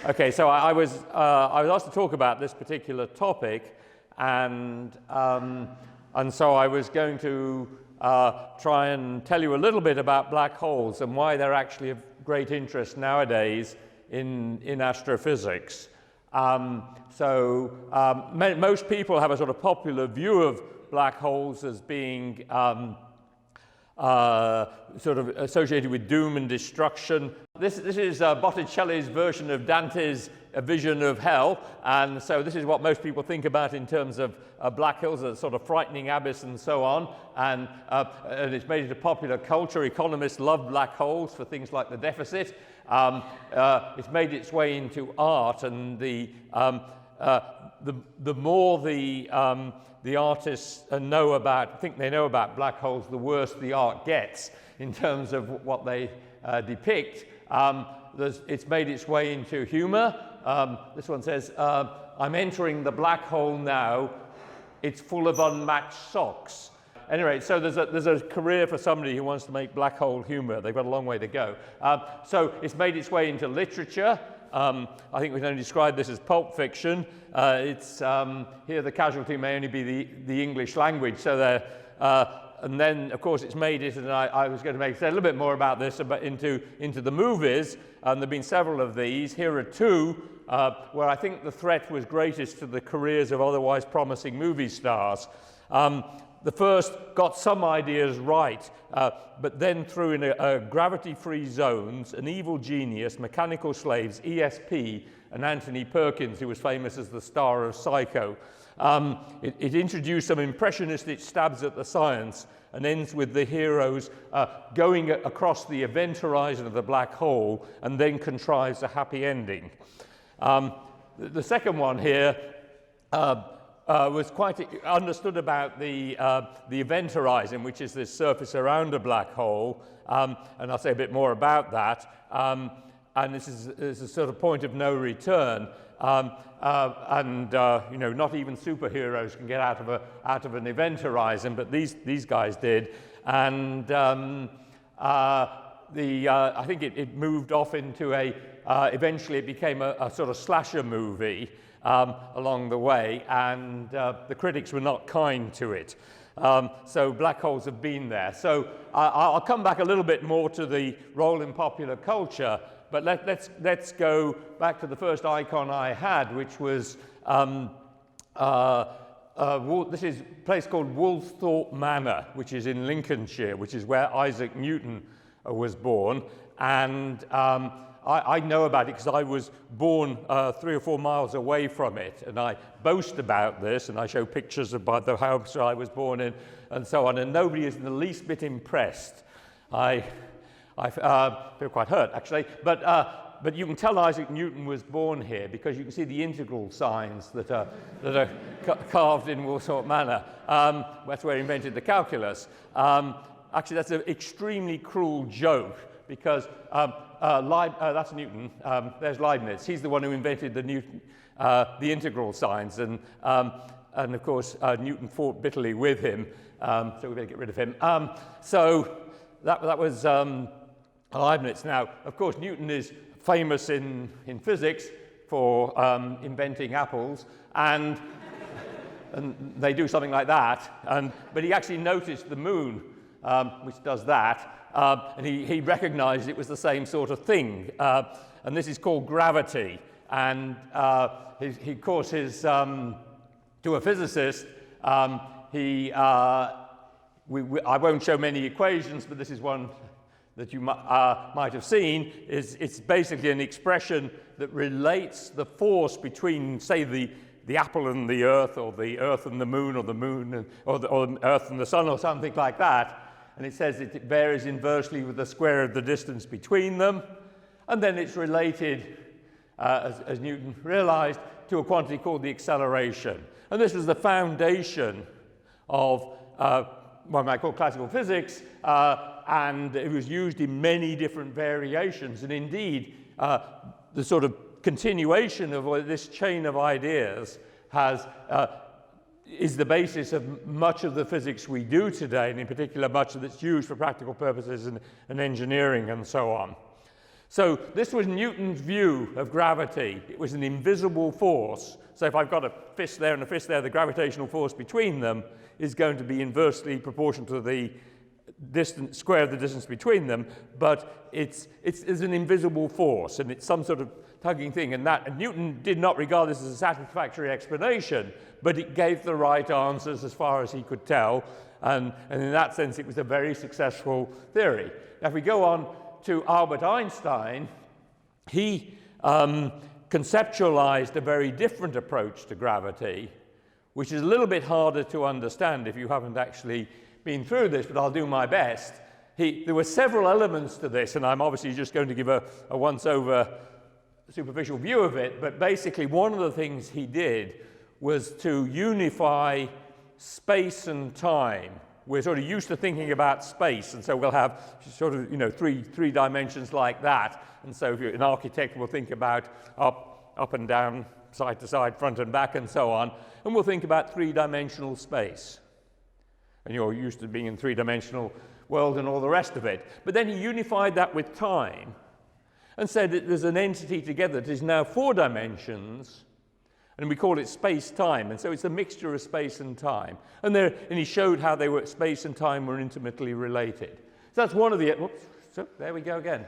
Okay, so I was asked to talk about this particular topic, and so I was going to try and tell you a little bit about black holes and why they're actually of great interest nowadays in astrophysics. Most people have a sort of popular view of black holes as being sort of associated with doom and destruction. This is Botticelli's version of Dante's vision of hell, and so this is what most people think about in terms of black holes, a sort of frightening abyss and so on, and it's made it a popular culture. Economists love black holes for things like the deficit. It's made its way into art, and the more the artists think they know about black holes, the worse the art gets in terms of what they depict. It's made its way into humor. This one says, "I'm entering the black hole now. It's full of unmatched socks." Anyway, so there's a career for somebody who wants to make black hole humor. They've got a long way to go. So it's made its way into literature. I think we can only describe this as pulp fiction. Here the casualty may only be the English language. So and then, of course, it's made it, and I was going to say a little bit more about this into the movies, and there have been several of these. Here are two where I think the threat was greatest to the careers of otherwise promising movie stars. The first got some ideas right, but then threw in gravity-free zones, an evil genius, mechanical slaves, ESP, and Anthony Perkins, who was famous as the star of Psycho. It introduced some impressionistic stabs at the science and ends with the heroes going across the event horizon of the black hole and then contrives a happy ending. The second one here was quite understood about the event horizon, which is this surface around a black hole, and I'll say a bit more about that. And this is a sort of point of no return, you know, not even superheroes can get out of an event horizon, but these guys did, and I think it moved off into eventually it became a sort of slasher movie. Along the way, and the critics were not kind to it. So black holes have been there. So I'll come back a little bit more to the role in popular culture, but let's go back to the first icon I had, which was this is a place called Woolsthorpe Manor, which is in Lincolnshire, which is where Isaac Newton was born, and I know about it because I was born 3 or 4 miles away from it, and I boast about this, and I show pictures about the house I was born in, and so on, and nobody is in the least bit impressed. I feel quite hurt, actually, but you can tell Isaac Newton was born here because you can see the integral signs that are carved in Woolsthorpe Manor. That's where he invented the calculus. Actually, that's an extremely cruel joke because that's Newton. There's Leibniz. He's the one who invented the integral signs, and of course Newton fought bitterly with him. So we better get rid of him. So that was Leibniz. Now, of course, Newton is famous in physics for inventing apples, and they do something like that. But he actually noticed the moon, which does that. And he recognized it was the same sort of thing. And this is called gravity. And of course, to a physicist, I won't show many equations, but this is one that you might have seen. It's basically an expression that relates the force between, say, the apple and the earth, or the earth and the moon, or the moon or the earth and the sun, or something like that. And it says it varies inversely with the square of the distance between them. And then it's related, as Newton realized, to a quantity called the acceleration. And this was the foundation of what I might call classical physics, and it was used in many different variations. And indeed, the sort of continuation of this chain of ideas is the basis of much of the physics we do today, and in particular much of that's used for practical purposes and engineering and so on. So this was Newton's view of gravity. It was an invisible force. So if I've got a fist there and a fist there, the gravitational force between them is going to be inversely proportional to the distance, square of the distance between them, but it's an invisible force, and it's some sort of tugging thing. And Newton did not regard this as a satisfactory explanation, but it gave the right answers as far as he could tell, and in that sense it was a very successful theory. Now if we go on to Albert Einstein, he conceptualized a very different approach to gravity, which is a little bit harder to understand if you haven't actually been through this, but I'll do my best. There were several elements to this, and I'm obviously just going to give a once-over superficial view of it, but basically one of the things he did was to unify space and time. We're sort of used to thinking about space, and so we'll have sort of, three dimensions like that. And so if you're an architect, we'll think about up and down, side to side, front and back, and so on. And we'll think about three-dimensional space. And you're used to being in three-dimensional world and all the rest of it. But then he unified that with time and said that there's an entity together that is now 4 dimensions, and we call it space-time. And so it's a mixture of space and time. And he showed how space and time were intimately related. So that's one of the... So there we go again.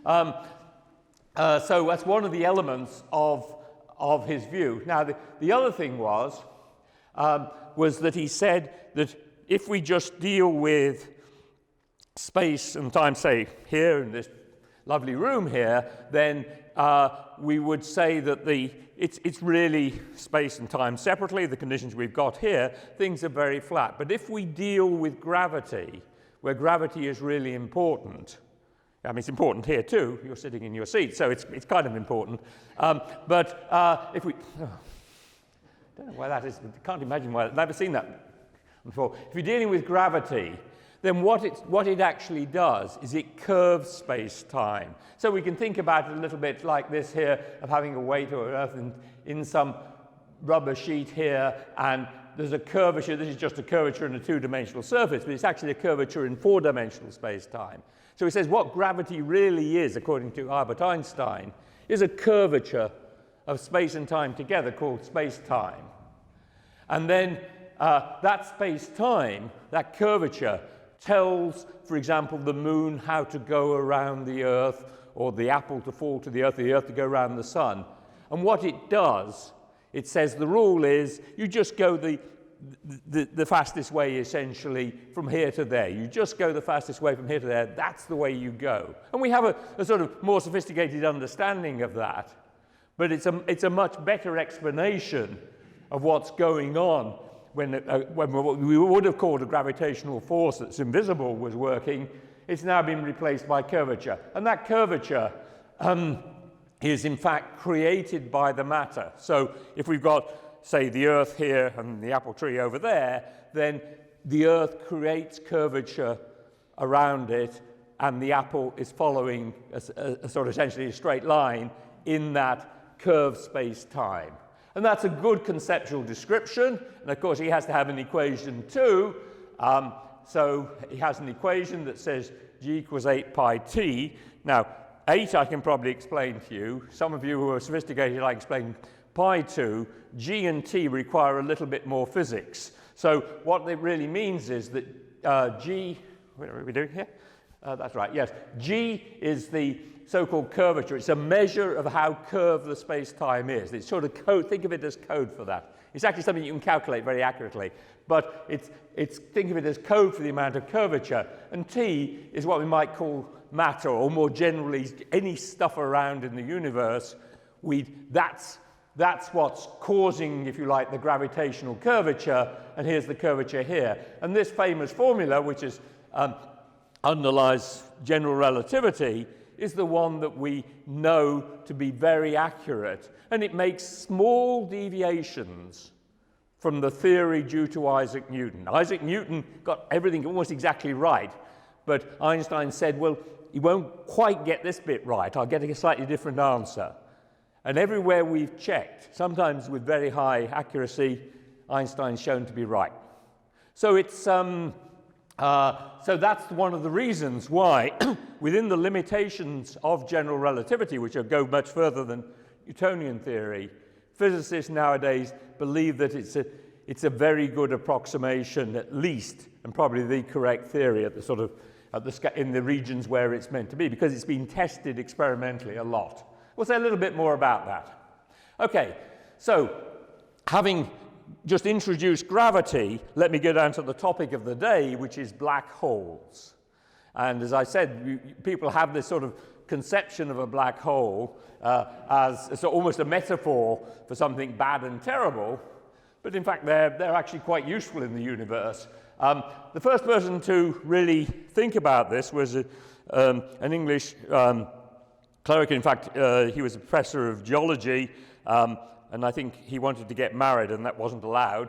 So that's one of the elements of his view. Now, the other thing was that he said that if we just deal with space and time, say here in this lovely room here, then we would say that it's really space and time separately. The conditions we've got here, things are very flat. But if we deal with gravity, where gravity is really important, I mean, it's important here too. You're sitting in your seat, so it's kind of important. But if we... I don't know why that is. I can't imagine why. I've never seen that before. If you're dealing with gravity, then what it actually does is it curves space-time. So we can think about it a little bit like this here, of having a weight or Earth in some rubber sheet here, and there's a curvature. This is just a curvature in a 2-dimensional surface, but it's actually a curvature in 4-dimensional space-time. So he says what gravity really is, according to Albert Einstein, is a curvature of space and time together called space-time. And then that space-time, that curvature, tells, for example, the moon how to go around the Earth, or the apple to fall to the Earth to go around the sun. And what it does, it says the rule is you just go the fastest way, essentially, from here to there. You just go the fastest way from here to there. That's the way you go. And we have a sort of more sophisticated understanding of that. But it's a much better explanation of what's going on when what we would have called a gravitational force that's invisible was working. It's now been replaced by curvature. And that curvature is, in fact, created by the matter. So if we've got, say, the Earth here and the apple tree over there, then the Earth creates curvature around it, and the apple is following a sort of essentially a straight line in that curved space-time. And that's a good conceptual description. And of course, he has to have an equation too. So he has an equation that says g equals 8 pi t. Now, 8 I can probably explain to you. Some of you who are sophisticated, I explain pi to. G and t require a little bit more physics. So what it really means is that g, what are we doing here? That's right, yes. G is the so-called curvature. It's a measure of how curved the space-time is. It's sort of code. Think of it as code for that. It's actually something you can calculate very accurately, but think of it as code for the amount of curvature. And T is what we might call matter, or more generally, any stuff around in the universe. That's what's causing, if you like, the gravitational curvature. And here's the curvature here. And this famous formula, which underlies general relativity, is the one that we know to be very accurate. And it makes small deviations from the theory due to Isaac Newton. Isaac Newton got everything almost exactly right, but Einstein said, well, you won't quite get this bit right. I'll get a slightly different answer. And everywhere we've checked, sometimes with very high accuracy, Einstein's shown to be right. So it's So that's one of the reasons why, within the limitations of general relativity, which go much further than Newtonian theory, physicists nowadays believe that it's a very good approximation, at least, and probably the correct theory at the sort of in the regions where it's meant to be, because it's been tested experimentally a lot. We'll say a little bit more about that. Okay, so having just introduced gravity, let me go down to the topic of the day, which is black holes. And as I said, people have this sort of conception of a black hole as almost a metaphor for something bad and terrible, but in fact they're actually quite useful in the universe. The first person to really think about this was an English cleric. In fact, he was a professor of geology, and I think he wanted to get married, and that wasn't allowed.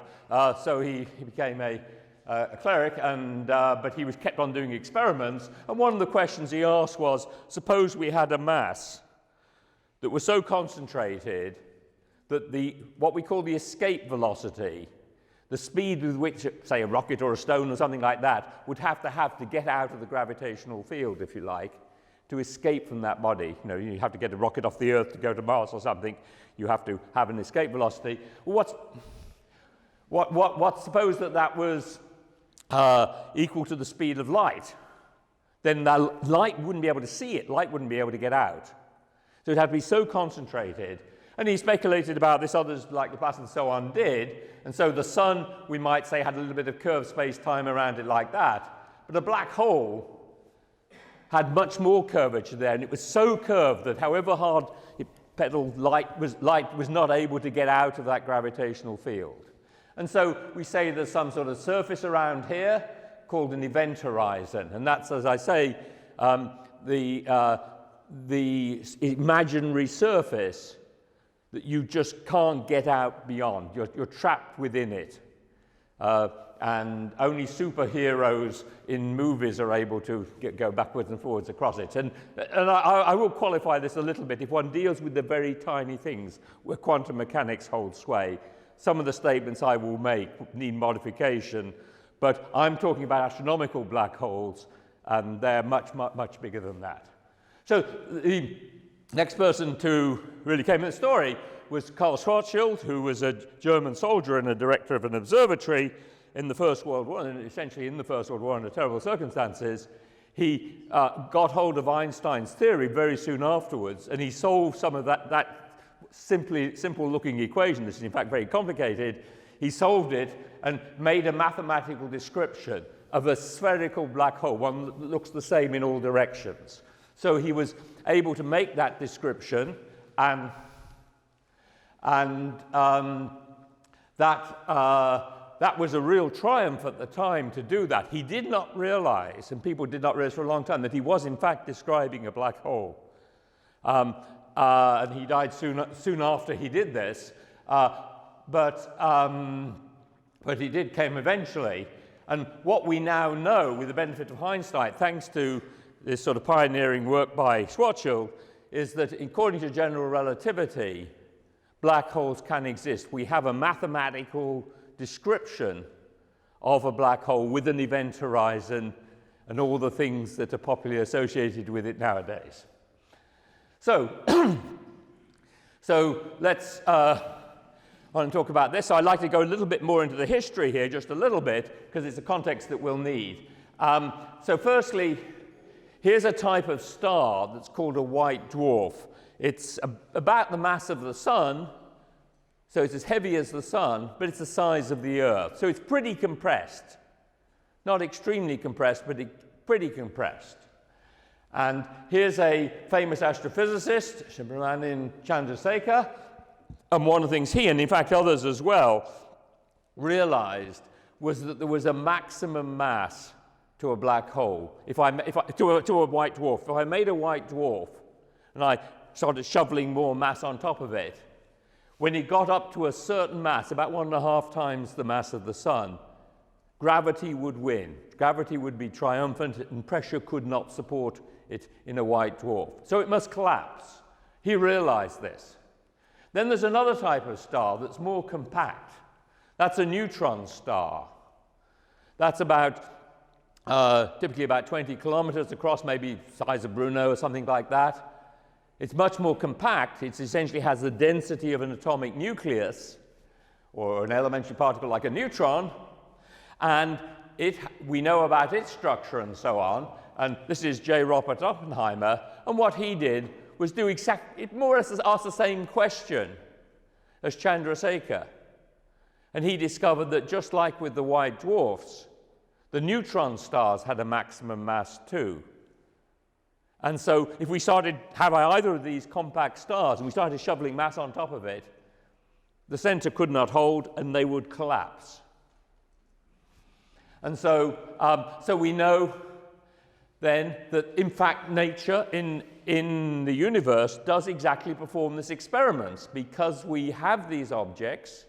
So he became a cleric, but he was kept on doing experiments. And one of the questions he asked was, suppose we had a mass that was so concentrated that what we call the escape velocity, the speed with which, say, a rocket or a stone or something like that, would have to get out of the gravitational field, if you like, to escape from that body. You know, you have to get a rocket off the Earth to go to Mars or something. You have to have an escape velocity. Well, suppose that was equal to the speed of light? Then the light wouldn't be able to see it. Light wouldn't be able to get out. So it had to be so concentrated. And he speculated about this, others like Laplace and so on did. And so the sun, we might say, had a little bit of curved space-time around it like that. But a black hole had much more curvature there, and it was so curved that however hard it pedaled, light was not able to get out of that gravitational field. And so we say there's some sort of surface around here called an event horizon. And that's, as I say, the imaginary surface that you just can't get out beyond. You're trapped within it. And only superheroes in movies are able to go backwards and forwards across it. And I will qualify this a little bit. If one deals with the very tiny things where quantum mechanics holds sway, some of the statements I will make need modification, but I'm talking about astronomical black holes, and they're much, much, much bigger than that. So the next person to really came in the story was Karl Schwarzschild, who was a German soldier and a director of an observatory in the First World War, and essentially in the First World War under terrible circumstances. He got hold of Einstein's theory very soon afterwards, and he solved some of that simple-looking equation. This is in fact very complicated. He solved it and made a mathematical description of a spherical black hole, one that looks the same in all directions. So he was able to make that description, and that was a real triumph at the time to do that. He did not realize, and people did not realize for a long time, that he was in fact describing a black hole. And he died soon after he did this, but he came eventually. And what we now know, with the benefit of hindsight, thanks to this sort of pioneering work by Schwarzschild, is that according to general relativity, black holes can exist. We have a mathematical description of a black hole with an event horizon and all the things that are popularly associated with it nowadays. So, let's want to talk about this. So I'd like to go a little bit more into the history here, just a little bit, because it's a context that we'll need. So firstly, here's a type of star that's called a white dwarf. It's about the mass of the sun, so it's as heavy as the sun, but it's the size of the Earth. So it's pretty compressed. Not extremely compressed, but pretty compressed. And here's a famous astrophysicist, Subramanian Chandrasekhar, and one of the things he, and in fact others as well, realized was that there was a maximum mass to a black hole, to a white dwarf. If I made a white dwarf and I started shoveling more mass on top of it, when it got up to a certain mass, about 1.5 times the mass of the sun, gravity would win. Gravity would be triumphant, and pressure could not support it in a white dwarf. So it must collapse. He realized this. Then there's another type of star that's more compact. That's a neutron star. That's about typically about 20 kilometers across, maybe size of Bruno or something like that. It's much more compact. It essentially has the density of an atomic nucleus or an elementary particle like a neutron, and we know about its structure and so on. And this is J. Robert Oppenheimer, and what he did was do it more or less ask the same question as Chandrasekhar. And he discovered that just like with the white dwarfs, the neutron stars had a maximum mass too. And so if we started have either of these compact stars and we started shoveling mass on top of it, the center could not hold and they would collapse. And so, so we know then that in fact nature in the universe does exactly perform this experiment because we have these objects.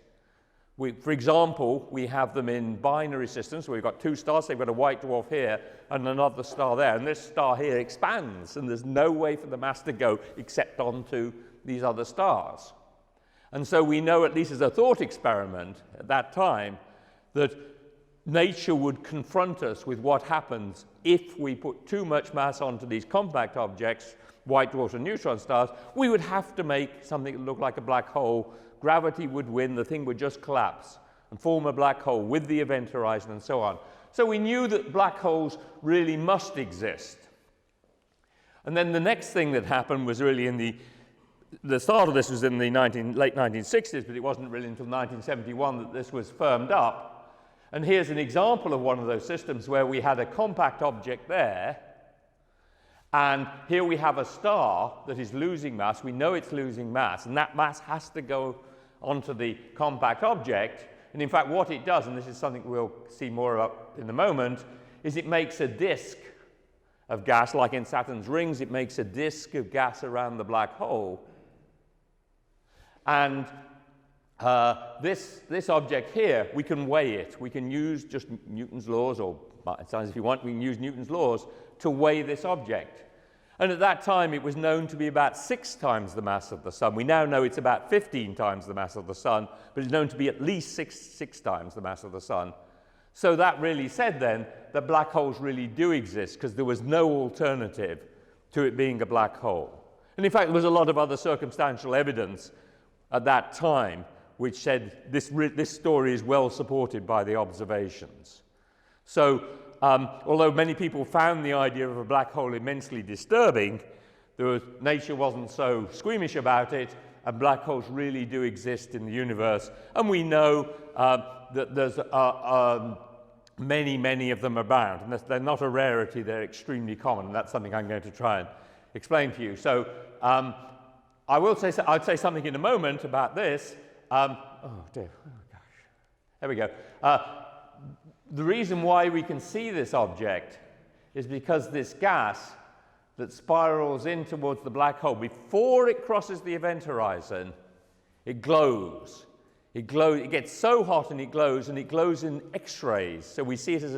For example, we have them in binary systems. We've got two stars. They've got a white dwarf here and another star there. And this star here expands, and there's no way for the mass to go except onto these other stars. And so we know, at least as a thought experiment at that time, that nature would confront us with what happens if we put too much mass onto these compact objects, white dwarfs and neutron stars. We would have to make something that looked like a black hole. Gravity would win, the thing would just collapse and form a black hole with the event horizon and so on. So we knew that black holes really must exist. And then the next thing that happened was really in the start of this was in the late 1960s, but it wasn't really until 1971 that this was firmed up. And here's an example of one of those systems where we had a compact object there, and here we have a star that is losing mass. We know it's losing mass, and that mass has to go onto the compact object. And in fact, what it does, and this is something we'll see more of in a moment, is it makes a disk of gas, like in Saturn's rings. It makes a disk of gas around the black hole. And this object here, we can weigh it. We can use just Newton's laws, or if you want, we can use Newton's laws to weigh this object. And at that time, it was known to be about 6 times the mass of the Sun. We now know it's about 15 times the mass of the Sun, but it's known to be at least six times the mass of the Sun. So that really said then that black holes really do exist, because there was no alternative to it being a black hole. And in fact, there was a lot of other circumstantial evidence at that time which said this story is well supported by the observations. So although many people found the idea of a black hole immensely disturbing, nature wasn't so squeamish about it, and black holes really do exist in the universe. And we know that there's many of them abound. And they're not a rarity, they're extremely common. And that's something I'm going to try and explain to you. So I'd say something in a moment about this. Oh dear, oh gosh. There we go. The reason why we can see this object is because this gas that spirals in towards the black hole, before it crosses the event horizon, it glows. It gets so hot and it glows in X-rays. So we see it as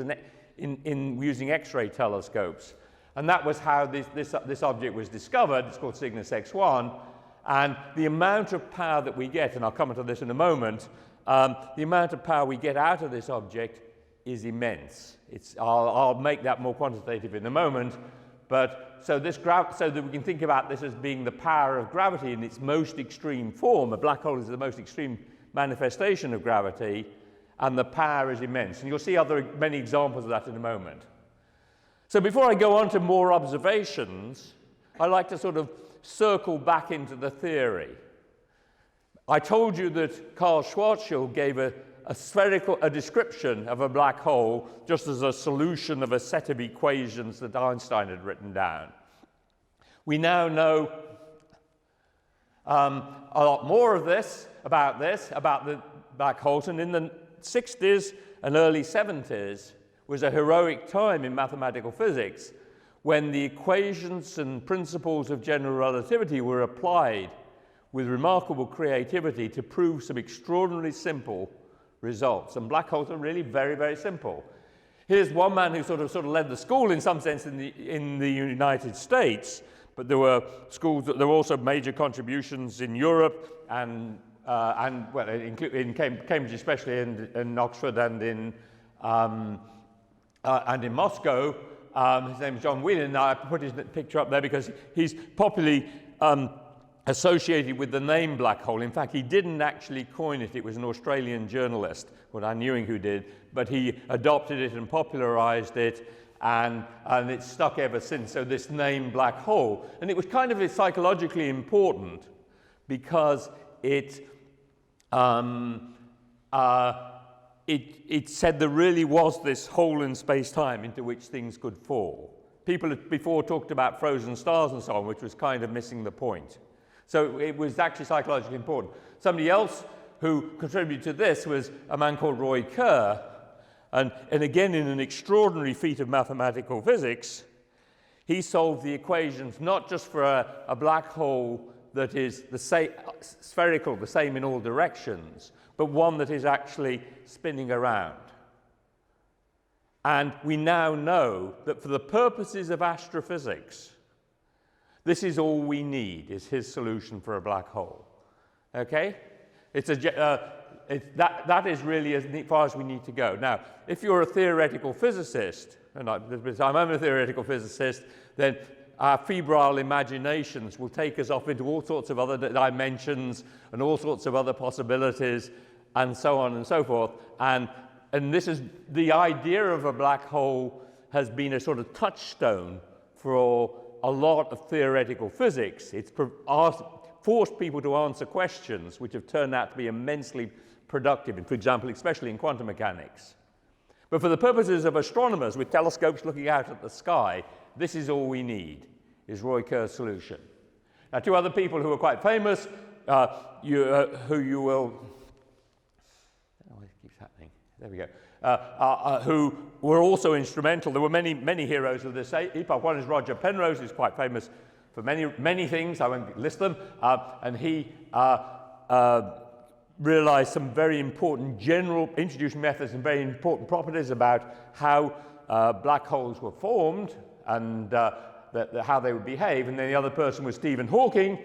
in using X-ray telescopes. And that was how this object was discovered. It's called Cygnus X1. And the amount of power that we get, and I'll come to this in a moment, the amount of power we get out of this object is immense. I'll make that more quantitative in a moment. But so that we can think about this as being the power of gravity in its most extreme form. A black hole is the most extreme manifestation of gravity, and the power is immense. And you'll see many examples of that in a moment. So before I go on to more observations, I'd like to sort of circle back into the theory. I told you that Karl Schwarzschild gave a description of a black hole just as a solution of a set of equations that Einstein had written down. We now know a lot more of about the black holes, and in the 60s and early 70s was a heroic time in mathematical physics when the equations and principles of general relativity were applied with remarkable creativity to prove some extraordinarily simple results. And black holes are really very simple. Here's one man who sort of led the school in some sense in the United States, but there were there were also major contributions in Europe and in Cambridge especially, and in Oxford and in and in Moscow. His name is John Whelan. Now I put his picture up there because he's popularly associated with the name black hole. In fact, he didn't actually coin it. It was an Australian journalist, what I knew who did, but he adopted it and popularized it, and it's stuck ever since. So this name black hole, and it was kind of psychologically important because it said there really was this hole in space-time into which things could fall. People had before talked about frozen stars and so on, which was kind of missing the point. So it was actually psychologically important. Somebody else who contributed to this was a man called Roy Kerr, and again, in an extraordinary feat of mathematical physics, he solved the equations not just for a black hole that is the same, spherical, the same in all directions, but one that is actually spinning around. And we now know that for the purposes of astrophysics, this is all we need, is his solution for a black hole. Okay? That is really as far as we need to go. Now, if you're a theoretical physicist, and I'm a theoretical physicist, then our febrile imaginations will take us off into all sorts of other dimensions and all sorts of other possibilities and so on and so forth. And this is the idea of a black hole has been a sort of touchstone for a lot of theoretical physics. It's forced people to answer questions which have turned out to be immensely productive, for example, especially in quantum mechanics. But for the purposes of astronomers with telescopes looking out at the sky, this is all we need, is Roy Kerr's solution. Now, two other people who are quite famous, who you will... Oh, it keeps happening. There we go. Who were also instrumental. There were many heroes of this epoch. One is Roger Penrose, who's quite famous for many things. I won't list them. And he realized some very important introduced methods and very important properties about how black holes were formed and how they would behave. And then the other person was Stephen Hawking,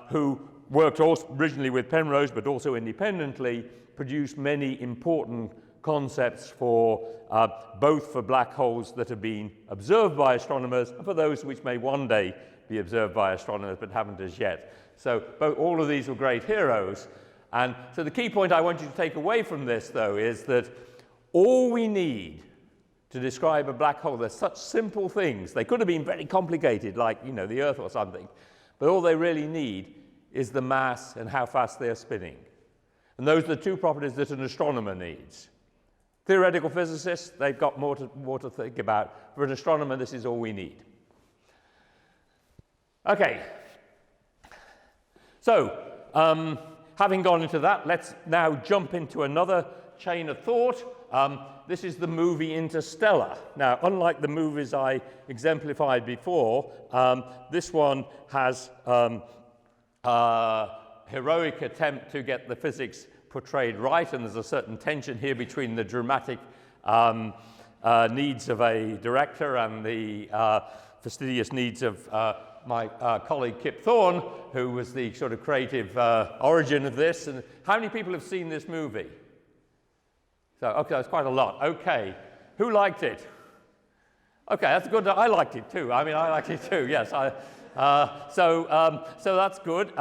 who worked originally with Penrose, but also independently, produced many important concepts for both for black holes that have been observed by astronomers and for those which may one day be observed by astronomers but haven't as yet. So all of these were great heroes. And so the key point I want you to take away from this, though, is that all we need to describe a black hole, they're such simple things. They could have been very complicated, like, you know, the Earth or something. But all they really need is the mass and how fast they're spinning. And those are the two properties that an astronomer needs. Theoretical physicists, they've got more to think about. For an astronomer, this is all we need. Okay. So, having gone into that, let's now jump into another chain of thought. This is the movie Interstellar. Now, unlike the movies I exemplified before, this one has a heroic attempt to get the physics portrayed right, and there's a certain tension here between the dramatic needs of a director and the fastidious needs of my colleague Kip Thorne, who was the sort of creative origin of this. And how many people have seen this movie? So, okay, that's quite a lot. Okay, who liked it? Okay, that's good. I liked it too. I mean, I liked it too. Yes. So that's good.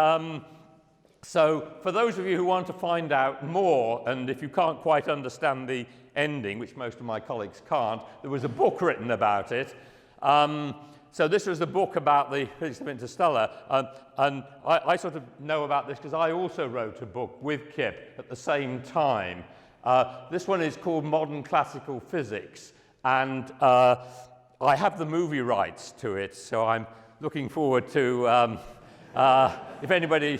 So for those of you who want to find out more, and if you can't quite understand the ending, which most of my colleagues can't, there was a book written about it. So this was a book about the physics of Interstellar, and I sort of know about this because I also wrote a book with Kip at the same time. This one is called Modern Classical Physics, and I have the movie rights to it, so I'm looking forward to, if anybody...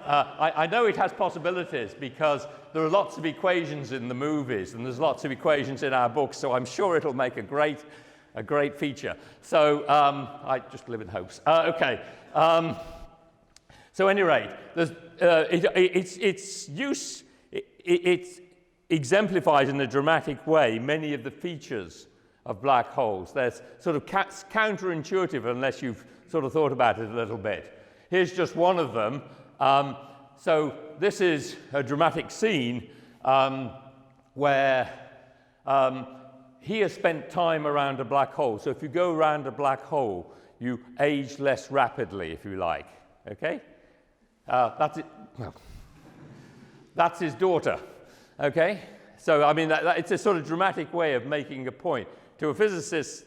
I know it has possibilities because there are lots of equations in the movies and there's lots of equations in our books, so I'm sure it'll make a great feature. So I just live in hopes. Okay. So at any rate, it exemplifies in a dramatic way many of the features of black holes. They're sort of counterintuitive unless you've sort of thought about it a little bit. Here's just one of them. So this is a dramatic scene where he has spent time around a black hole. So if you go around a black hole, you age less rapidly, if you like. Okay? That's it. Well, that's his daughter. Okay? So, I mean, it's a sort of dramatic way of making a point. To a physicist,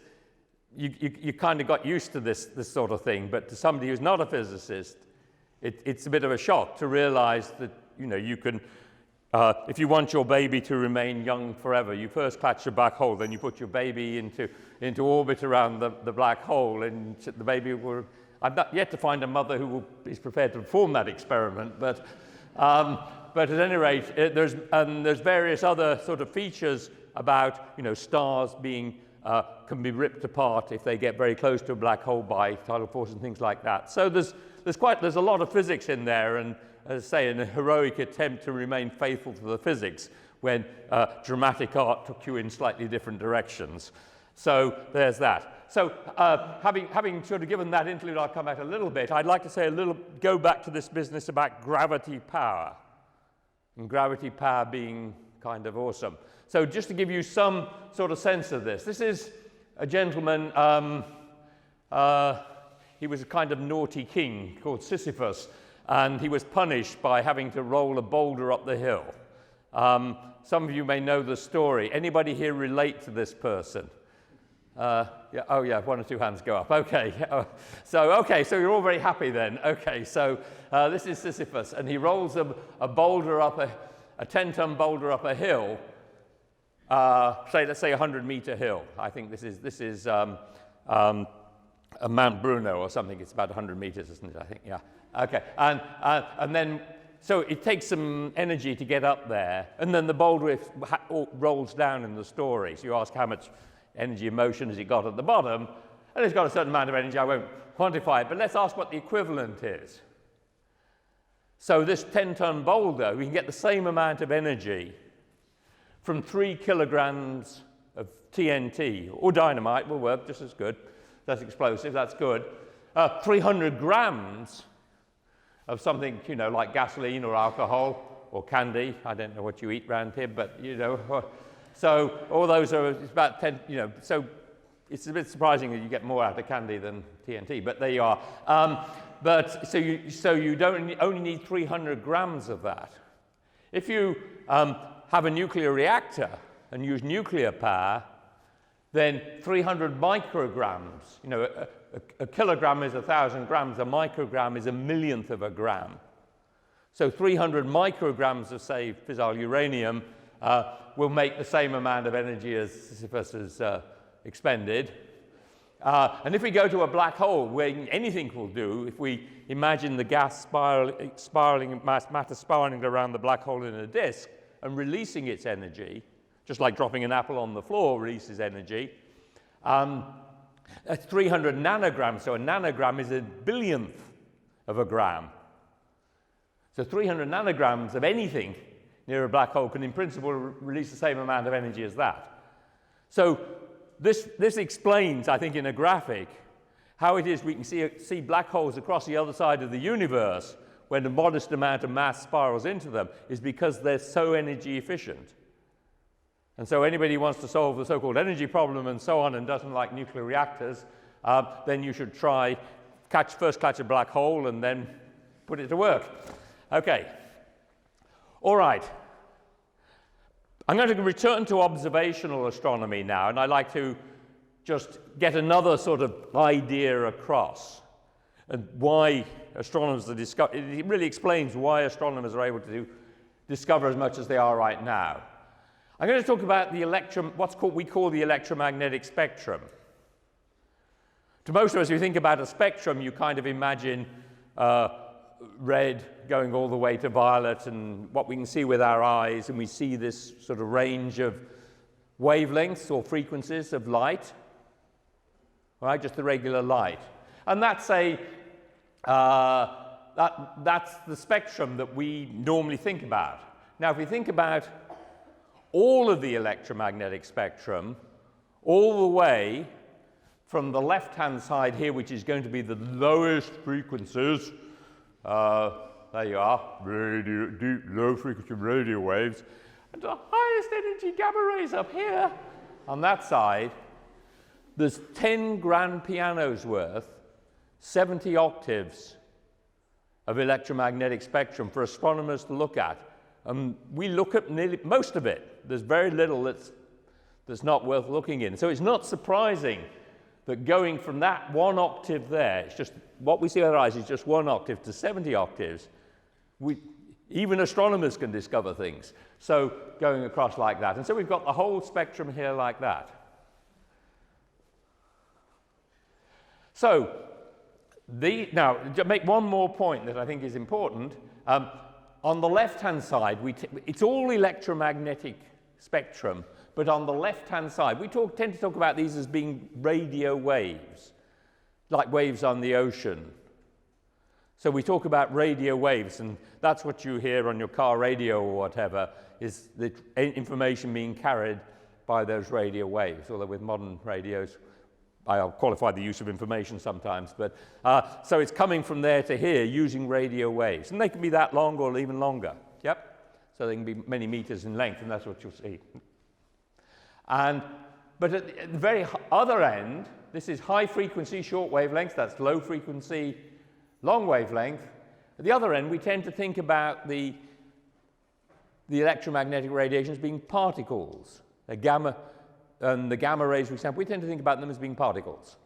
you kind of got used to this sort of thing, but to somebody who's not a physicist, it's a bit of a shock to realize that, you know, you can, if you want your baby to remain young forever, you first catch a black hole, then you put your baby into orbit around the black hole, and the baby will... I've not yet to find a mother who is prepared to perform that experiment, but at any rate, there's various other sort of features about, you know, stars being can be ripped apart if they get very close to a black hole by tidal force and things like that. So there's a lot of physics in there, and as I say, in a heroic attempt to remain faithful to the physics when dramatic art took you in slightly different directions. So there's that. So having sort of given that interlude, I'll come back a little bit. I'd like to go back to this business about gravity power, and gravity power being kind of awesome. So just to give you some sort of sense of this, this is a gentleman, he was a kind of naughty king called Sisyphus, and he was punished by having to roll a boulder up the hill. Some of you may know the story. Anybody here relate to this person? Yeah, oh yeah, one or two hands go up. Okay, so you're all very happy then. Okay, so this is Sisyphus, and he rolls a boulder up a 10-ton boulder up a hill. Let's say a 100-meter hill. I think this is a Mount Bruno or something. It's about 100 meters, isn't it? I think, yeah. Okay, and then so it takes some energy to get up there, and then the boulder rolls down in the story. So you ask how much energy and motion has it got at the bottom, and it's got a certain amount of energy. I won't quantify it, but let's ask what the equivalent is. So this 10-ton boulder, we can get the same amount of energy from 3 kilograms of TNT, or dynamite will work just as good. That's explosive, that's good. 300 grams of something, you know, like gasoline or alcohol or candy. I don't know what you eat around here, but, you know. So all those are, it's about 10, you know, so it's a bit surprising that you get more out of candy than TNT, but there you are. But so you don't only need 300 grams of that. If you have a nuclear reactor and use nuclear power, then 300 micrograms, you know, a kilogram is 1,000 grams, a microgram is a millionth of a gram. So 300 micrograms of, say, fissile uranium will make the same amount of energy as Sisyphus has expended. And if we go to a black hole, where anything will do, if we imagine the gas matter spiraling around the black hole in a disk and releasing its energy, just like dropping an apple on the floor releases energy, that's 300 nanograms. So a nanogram is a billionth of a gram. So 300 nanograms of anything near a black hole can, in principle, release the same amount of energy as that. So this explains, I think, in a graphic, how it is we can see black holes across the other side of the universe when a modest amount of mass spirals into them, is because they're so energy efficient. And so anybody who wants to solve the so-called energy problem and so on and doesn't like nuclear reactors, then you should try first catch a black hole and then put it to work. Okay. All right. I'm going to return to observational astronomy now, and I'd like to just get another sort of idea across and why astronomers are discovering. It really explains why astronomers are able to discover as much as they are right now. I'm going to talk about the we call the electromagnetic spectrum. To most of us, who think about a spectrum, you kind of imagine red going all the way to violet and what we can see with our eyes, and we see this sort of range of wavelengths or frequencies of light, right? Just the regular light. And that's that's the spectrum that we normally think about. Now, if we think about all of the electromagnetic spectrum, all the way from the left-hand side here, which is going to be the lowest frequencies, there you are, deep, low-frequency radio waves, and the highest energy gamma rays up here, on that side, there's 10 grand pianos worth, 70 octaves of electromagnetic spectrum for astronomers to look at. We look at nearly most of it. There's very little that's not worth looking in. So it's not surprising that going from that 1 octave there, it's just what we see with our eyes is just 1 octave to 70 octaves. Even astronomers can discover things. So going across like that. And so we've got the whole spectrum here like that. So now, to make one more point that I think is important, on the left-hand side, it's all electromagnetic spectrum, but on the left-hand side, we tend to talk about these as being radio waves, like waves on the ocean. So we talk about radio waves, and that's what you hear on your car radio or whatever, is the information being carried by those radio waves, although with modern radios, I'll qualify the use of information sometimes, but so it's coming from there to here using radio waves, and they can be that long or even longer, yep? So they can be many meters in length, and that's what you'll see. But at the very other end, this is high frequency short wavelengths, that's low frequency long wavelength. At the other end, we tend to think about the electromagnetic radiation as being particles. The gamma rays, for example, we tend to think about them as being particles.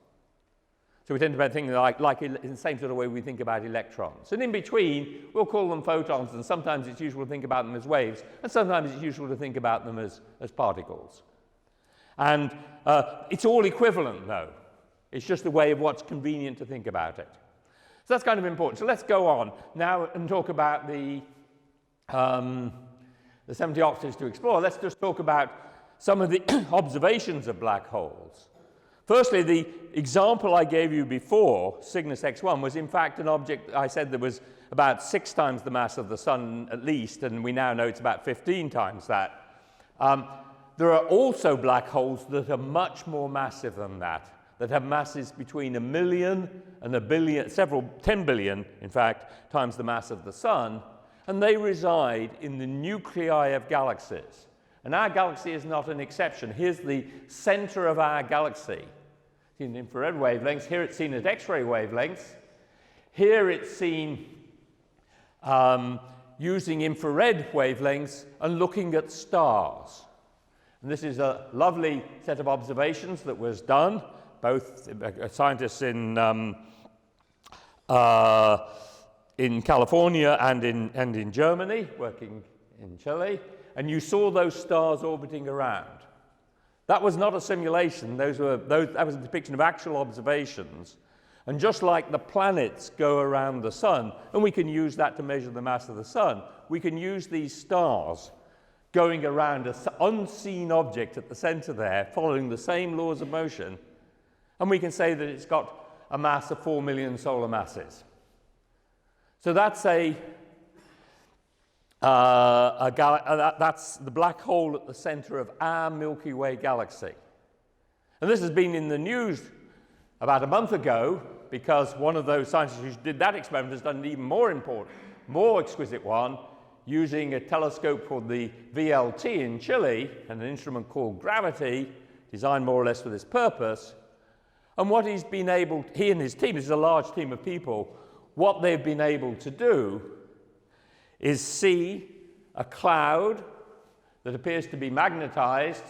So we tend to think like in the same sort of way we think about electrons. And in between, we'll call them photons, and sometimes it's useful to think about them as waves, and sometimes it's useful to think about them as particles. And it's all equivalent, though. It's just a way of what's convenient to think about it. So that's kind of important. So let's go on now and talk about the 70 octaves to explore. Let's just talk about some of the observations of black holes. Firstly, the example I gave you before, Cygnus X1, was in fact an object I said that was about 6 times the mass of the Sun at least, and we now know it's about 15 times that. There are also black holes that are much more massive than that have masses between 1 million and 1 billion, 10 billion, in fact, times the mass of the Sun, and they reside in the nuclei of galaxies. And our galaxy is not an exception. Here's the center of our galaxy. In infrared wavelengths. Here it's seen at X-ray wavelengths. Here it's seen using infrared wavelengths and looking at stars. And this is a lovely set of observations that was done, both scientists in California and in Germany, working in Chile. And you saw those stars orbiting around. That was not a simulation. That was a depiction of actual observations. And just like the planets go around the Sun, and we can use that to measure the mass of the Sun, we can use these stars going around an unseen object at the center there, following the same laws of motion, and we can say that it's got a mass of 4 million solar masses. So that's that's the black hole at the center of our Milky Way galaxy. And this has been in the news about a month ago because one of those scientists who did that experiment has done an even more important, more exquisite one using a telescope called the VLT in Chile and an instrument called Gravity, designed more or less for this purpose. And what he's been able, he and his team, this is a large team of people, what they've been able to do is see a cloud that appears to be magnetized,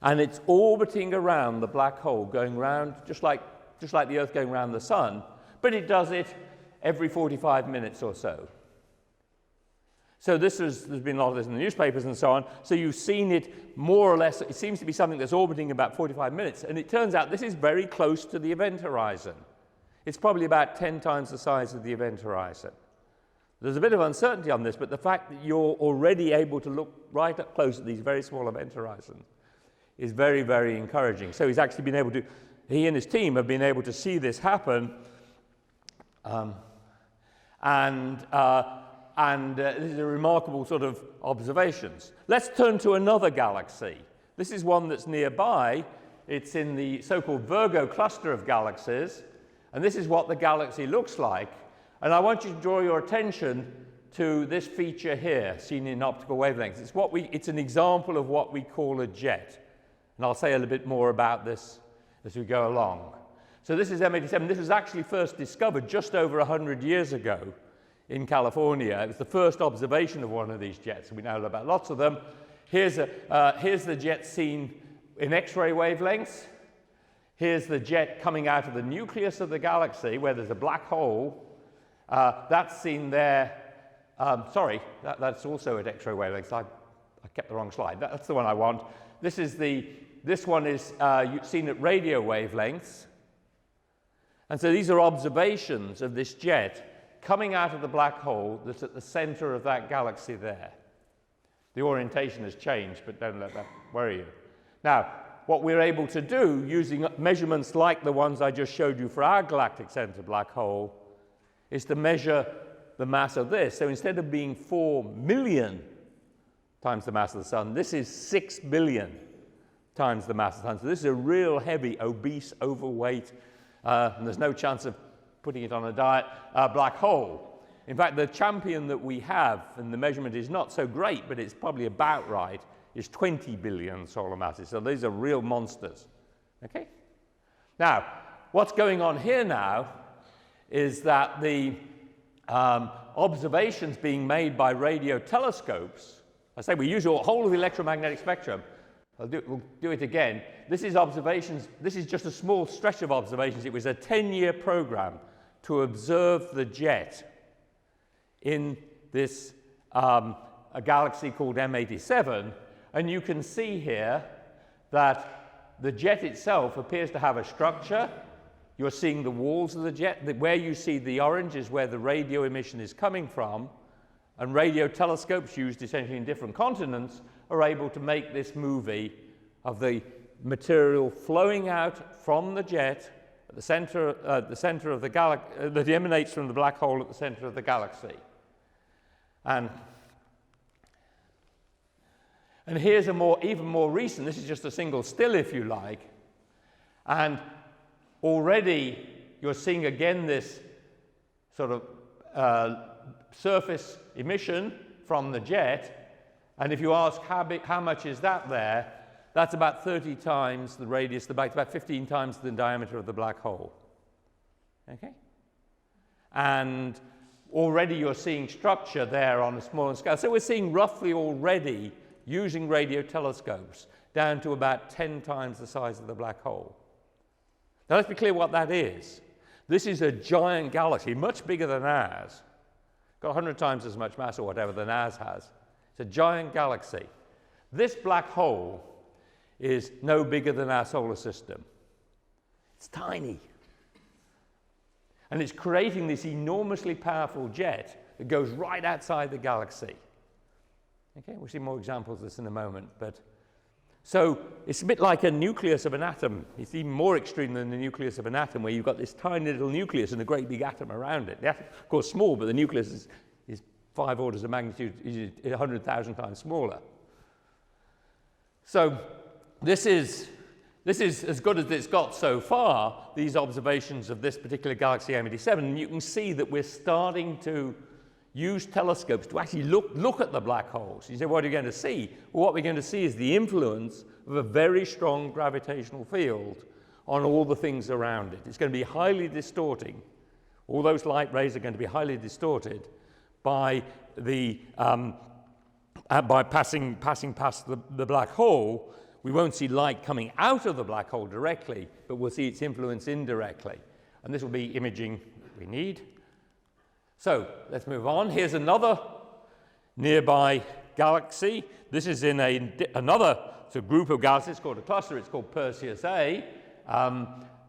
and it's orbiting around the black hole, going around just like the Earth going around the Sun, but it does it every 45 minutes or so. So there's been a lot of this in the newspapers and so on, so you've seen it more or less, it seems to be something that's orbiting about 45 minutes, and it turns out this is very close to the event horizon. It's probably about 10 times the size of the event horizon. There's a bit of uncertainty on this, but the fact that you're already able to look right up close at these very small event horizons is very, very encouraging. So he's actually been able to, he and his team have been able to see this happen, this is a remarkable sort of observations. Let's turn to another galaxy. This is one that's nearby. It's in the so-called Virgo cluster of galaxies, and this is what the galaxy looks like. And I want you to draw your attention to this feature here, seen in optical wavelengths. It's an example of what we call a jet. And I'll say a little bit more about this as we go along. So this is M87. This was actually first discovered just over 100 years ago in California. It was the first observation of one of these jets. We know about lots of them. Here's the jet seen in X-ray wavelengths. Here's the jet coming out of the nucleus of the galaxy where there's a black hole. That's seen there. Sorry, that's also at X-ray wavelengths. I kept the wrong slide. That's the one I want. This one is seen at radio wavelengths. And so these are observations of this jet coming out of the black hole that's at the center of that galaxy there. The orientation has changed, but don't let that worry you. Now, what we're able to do using measurements like the ones I just showed you for our galactic center black hole is to measure the mass of this. So instead of being 4 million times the mass of the sun, this is 6 billion times the mass of the sun. So this is a real heavy, obese, overweight, and there's no chance of putting it on a diet, black hole. In fact, the champion that we have, and the measurement is not so great, but it's probably about right, is 20 billion solar masses. So these are real monsters. Okay? Now, what's going on here now is that the observations being made by radio telescopes, I say we use the whole of the electromagnetic spectrum. We'll do it again. This is observations. This is just a small stretch of observations. It was a 10-year program to observe the jet in this a galaxy called M87. And you can see here that the jet itself appears to have a structure. You're seeing the walls of the jet. Where you see the orange is where the radio emission is coming from. And radio telescopes used essentially in different continents are able to make this movie of the material flowing out from the jet at the center of the galaxy, that emanates from the black hole at the center of the galaxy. And here's even more recent, this is just a single still if you like, and already you're seeing again this sort of surface emission from the jet, and if you ask how much is that there, that's about 30 times the radius, about 15 times the diameter of the black hole. Okay? And already you're seeing structure there on a smaller scale. So we're seeing roughly already, using radio telescopes, down to about 10 times the size of the black hole. Now let's be clear what that is. This is a giant galaxy, much bigger than ours. Got 100 times as much mass or whatever than ours has. It's a giant galaxy. This black hole is no bigger than our solar system. It's tiny. And it's creating this enormously powerful jet that goes right outside the galaxy. Okay, we'll see more examples of this in a moment. So it's a bit like a nucleus of an atom. It's even more extreme than the nucleus of an atom, where you've got this tiny little nucleus and a great big atom around it. The atom, of course, small, but the nucleus is 5 orders of magnitude, is 100,000 times smaller. So this is as good as it's got so far, these observations of this particular galaxy M87. And you can see that we're starting to use telescopes to actually look at the black holes. You say, what are you going to see? Well, what we're going to see is the influence of a very strong gravitational field on all the things around it. It's going to be highly distorting. All those light rays are going to be highly distorted by passing past the black hole. We won't see light coming out of the black hole directly, but we'll see its influence indirectly. And this will be imaging we need. So let's move on. Here's another nearby galaxy. This is in another group of galaxies called a cluster. It's called Perseus A.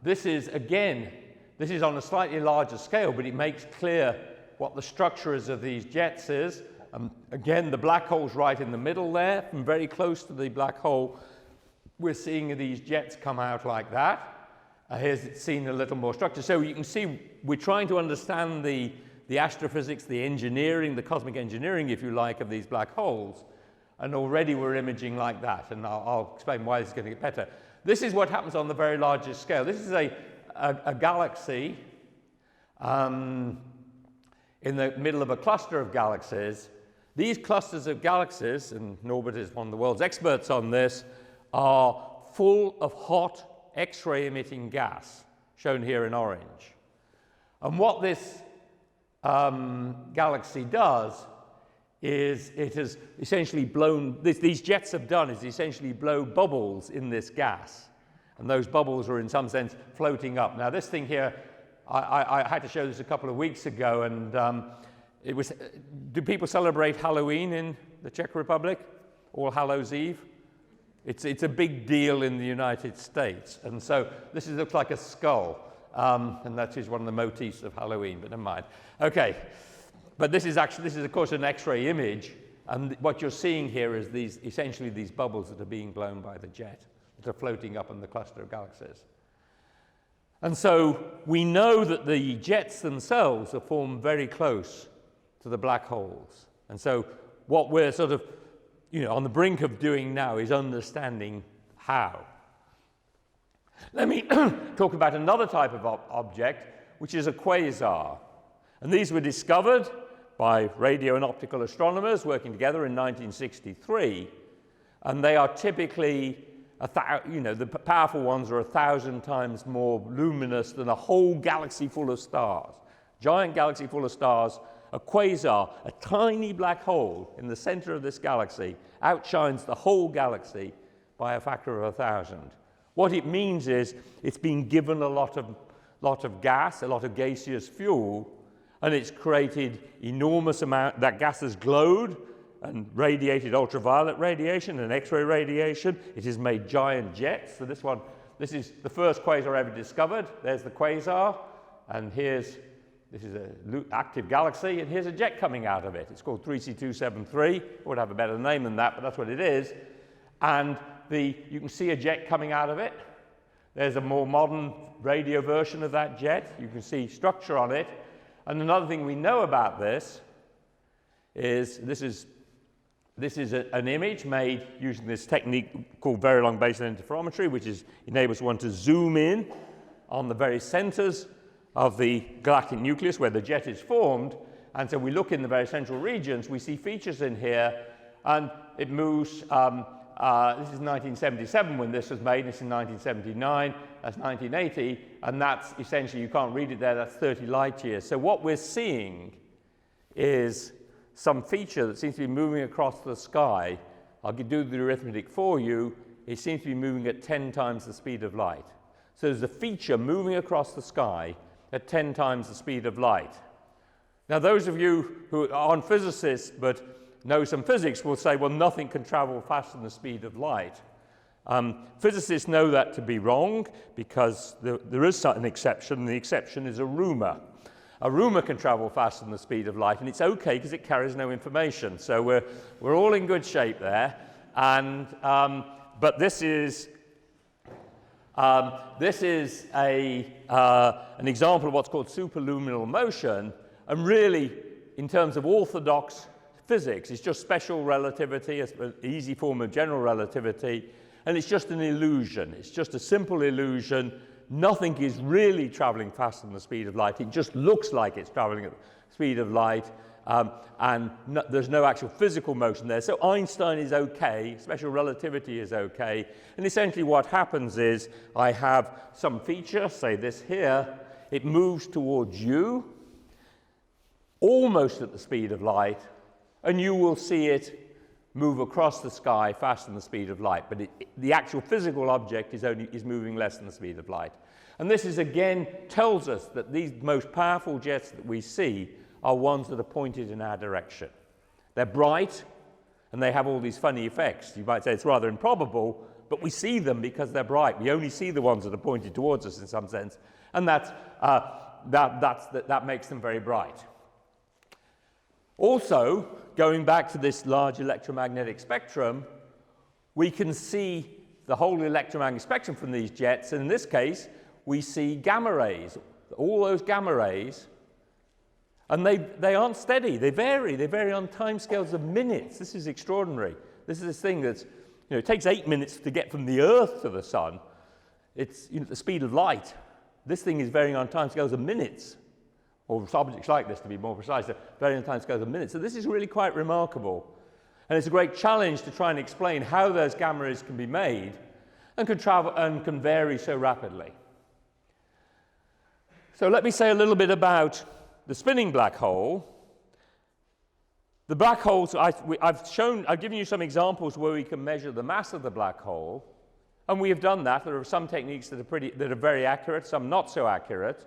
This is on a slightly larger scale, but it makes clear what the structure is of these jets is. Again, the black hole's right in the middle there. From very close to the black hole, we're seeing these jets come out like that. Here's it seen a little more structure. So you can see we're trying to understand the astrophysics, the engineering, the cosmic engineering, if you like, of these black holes. And already we're imaging like that. And I'll explain why this is going to get better. This is what happens on the very largest scale. This is a galaxy in the middle of a cluster of galaxies. These clusters of galaxies, and Norbert is one of the world's experts on this, are full of hot X-ray emitting gas, shown here in orange. And what this galaxy does is it has essentially blown, these jets have done is essentially blow bubbles in this gas. And those bubbles are in some sense floating up. Now this thing here, I had to show this a couple of weeks ago, and it was, do people celebrate Halloween in the Czech Republic? All Hallows Eve? It's a big deal in the United States. And so this looks like a skull. And that is one of the motifs of Halloween, but never mind. Okay, but this is of course an X-ray image, and what you're seeing here is essentially these bubbles that are being blown by the jet, that are floating up in the cluster of galaxies. And so we know that the jets themselves are formed very close to the black holes. And so what we're sort of, on the brink of doing now is understanding how. Let me talk about another type of object, which is a quasar. And these were discovered by radio and optical astronomers working together in 1963. And they are typically, the powerful ones are 1,000 times more luminous than a whole galaxy full of stars. Giant galaxy full of stars, a quasar, a tiny black hole in the center of this galaxy, outshines the whole galaxy by a factor of 1,000. What it means is it's been given a lot of gas, a lot of gaseous fuel, and it's created enormous amount, that gas has glowed and radiated ultraviolet radiation and X-ray radiation. It has made giant jets. So this is the first quasar ever discovered. There's the quasar, and this is an active galaxy, and here's a jet coming out of it. It's called 3C273. It would have a better name than that, but that's what it is. And you can see a jet coming out of it. There's a more modern radio version of that jet. You can see structure on it. And another thing we know about this is this is an image made using this technique called very long baseline interferometry, which enables one to zoom in on the very centers of the galactic nucleus where the jet is formed. And so we look in the very central regions, we see features in here, and it moves. This is 1977 when this was made. This is 1979. That's 1980. And that's essentially, you can't read it there, that's 30 light years. So what we're seeing is some feature that seems to be moving across the sky. I'll do the arithmetic for you. It seems to be moving at 10 times the speed of light. So there's a feature moving across the sky at 10 times the speed of light. Now, those of you who aren't physicists but know some physics will say, well, nothing can travel faster than the speed of light. Physicists know that to be wrong because there is an exception, and the exception is a rumor. A rumor can travel faster than the speed of light, and it's okay because it carries no information. So we're all in good shape there. And but this is an example of what's called superluminal motion, and really, in terms of orthodox physics, it's just special relativity, an easy form of general relativity, and it's just an illusion. It's just a simple illusion. Nothing is really traveling faster than the speed of light. It just looks like it's traveling at the speed of light, there's no actual physical motion there. So Einstein is okay, special relativity is okay, and essentially what happens is I have some feature, say this here, it moves towards you, almost at the speed of light, and you will see it move across the sky faster than the speed of light, but the actual physical object is moving less than the speed of light. And this is again tells us that these most powerful jets that we see are ones that are pointed in our direction. They're bright, and they have all these funny effects. You might say it's rather improbable, but we see them because they're bright. We only see the ones that are pointed towards us in some sense, and that makes them very bright. Also, going back to this large electromagnetic spectrum, we can see the whole electromagnetic spectrum from these jets, and in this case, we see gamma rays, all those gamma rays, and they aren't steady, they vary on timescales of minutes. This is extraordinary. This is this thing that's, it takes 8 minutes to get from the Earth to the Sun. It's the speed of light. This thing is varying on timescales of minutes, or objects like this to be more precise, varying on timescales of minutes. So this is really quite remarkable. And it's a great challenge to try and explain how those gamma rays can be made. and can travel and can vary so rapidly. So let me say a little bit about the spinning black hole. The black holes, I've given you some examples where we can measure the mass of the black hole, and we have done that. There are some techniques that are very accurate, some not so accurate,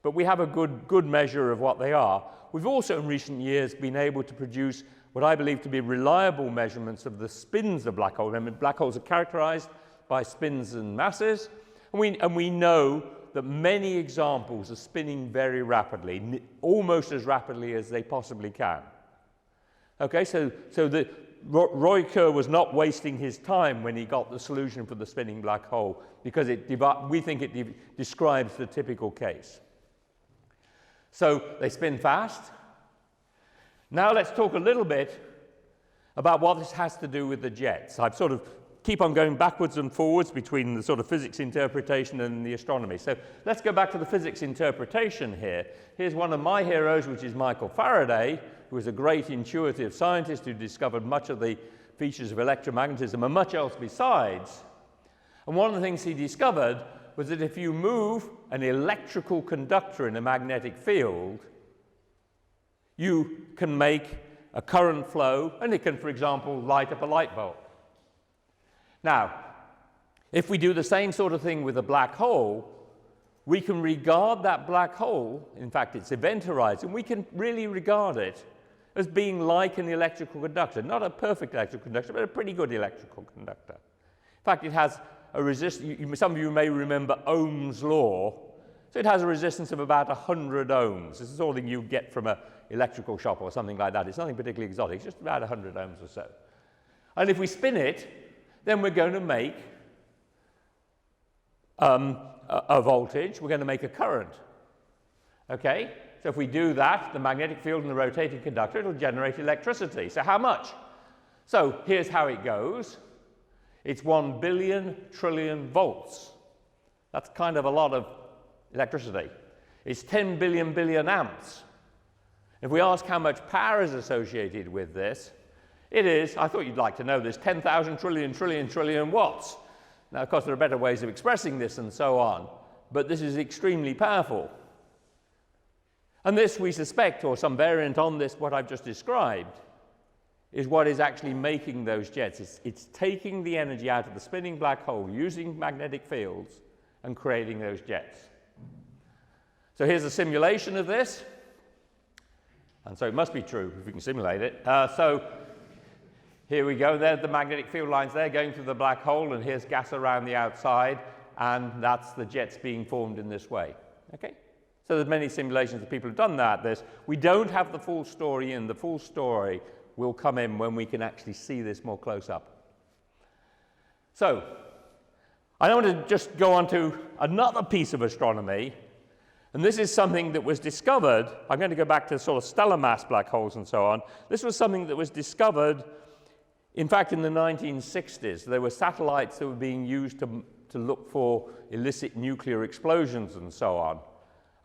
but we have a good measure of what they are. We've also in recent years been able to produce what I believe to be reliable measurements of the spins of black holes. I mean, black holes are characterized by spins and masses, and we know that many examples are spinning very rapidly, almost as rapidly as they possibly can. Okay, so Roy Kerr was not wasting his time when he got the solution for the spinning black hole, because we think it describes the typical case. So they spin fast. Now let's talk a little bit about what this has to do with the jets. I've sort of keep on going backwards and forwards between the sort of physics interpretation and the astronomy. So let's go back to the physics interpretation here. Here's one of my heroes, which is Michael Faraday, who was a great intuitive scientist who discovered much of the features of electromagnetism and much else besides. And one of the things he discovered was that if you move an electrical conductor in a magnetic field, you can make a current flow, and it can, for example, light up a light bulb. Now, if we do the same sort of thing with a black hole, we can regard that black hole, in fact it's event horizon, we can really regard it as being like an electrical conductor. Not a perfect electrical conductor, but a pretty good electrical conductor. In fact, it has a resistance, some of you may remember Ohm's law, so it has a resistance of about 100 ohms. This is all that you get from an electrical shop or something like that. It's nothing particularly exotic, it's just about 100 ohms or so. And if we spin it, then we're going to make a voltage, we're going to make a current. Okay? So if we do that, the magnetic field and the rotating conductor, it'll generate electricity. So how much? So here's how it goes. It's 1 billion trillion volts. That's kind of a lot of electricity. It's 10 billion amps. If we ask how much power is associated with this, it is, I thought you'd like to know this, 10,000 trillion watts. Now, of course, there are better ways of expressing this and so on, but this is extremely powerful. And this, we suspect, or some variant on this, what I've just described, is what is actually making those jets. It's taking the energy out of the spinning black hole using magnetic fields and creating those jets. So here's a simulation of this. And so it must be true if we can simulate it. So here we go. There's the magnetic field lines there going through the black hole, and here's gas around the outside, and that's the jets being formed in this way. Okay? So there's many simulations that people have done that. We don't have the full story in. The full story will come in when we can actually see this more close up. So I want to just go on to another piece of astronomy, and this is something that was discovered. I'm going to go back to sort of stellar mass black holes and so on. This was something that was discovered, in fact, in the 1960s. There were satellites that were being used to look for illicit nuclear explosions and so on.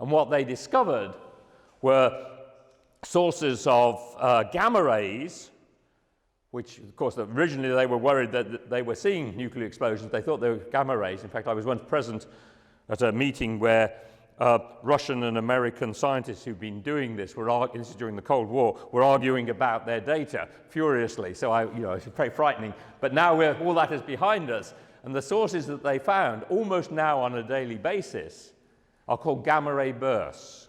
And what they discovered were sources of gamma rays, which, of course, originally they were worried that they were seeing nuclear explosions. They thought they were gamma rays. In fact, I was once present at a meeting where Russian and American scientists who've been doing this, this is during the Cold War, were arguing about their data furiously. So it's very frightening. But now all that is behind us, and the sources that they found, almost now on a daily basis, are called gamma ray bursts.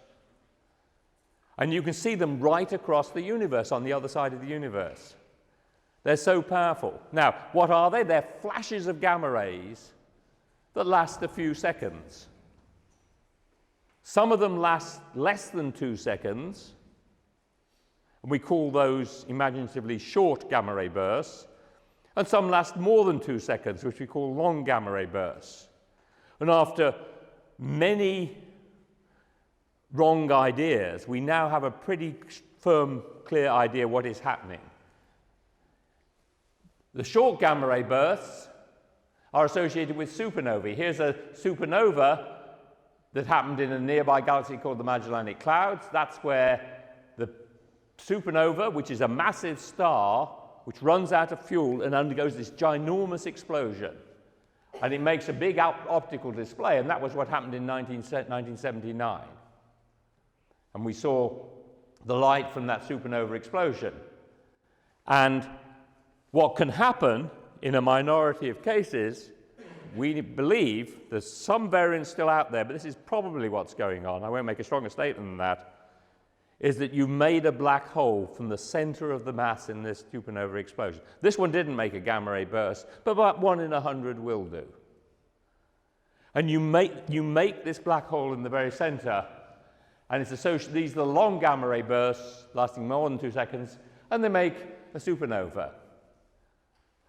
And you can see them right across the universe, on the other side of the universe. They're so powerful. Now, what are they? They're flashes of gamma rays that last a few seconds. Some of them last less than 2 seconds, and we call those imaginatively short gamma ray bursts, and some last more than 2 seconds, which we call long gamma ray bursts. And after many wrong ideas, we now have a pretty firm, clear idea what is happening. The short gamma ray bursts are associated with supernovae. Here's a supernova that happened in a nearby galaxy called the Magellanic Clouds. That's where the supernova, which is a massive star, which runs out of fuel and undergoes this ginormous explosion. and it makes a big optical display, and that was what happened in 1979. And we saw the light from that supernova explosion. And what can happen in a minority of cases, we believe there's some variance still out there, but this is probably what's going on. I won't make a stronger statement than that, is that you made a black hole from the center of the mass in this supernova explosion. This one didn't make a gamma ray burst, but about 1 in 100 will do. And you make this black hole in the very center, and it's associated, these are the long gamma ray bursts lasting more than 2 seconds, and they make a supernova.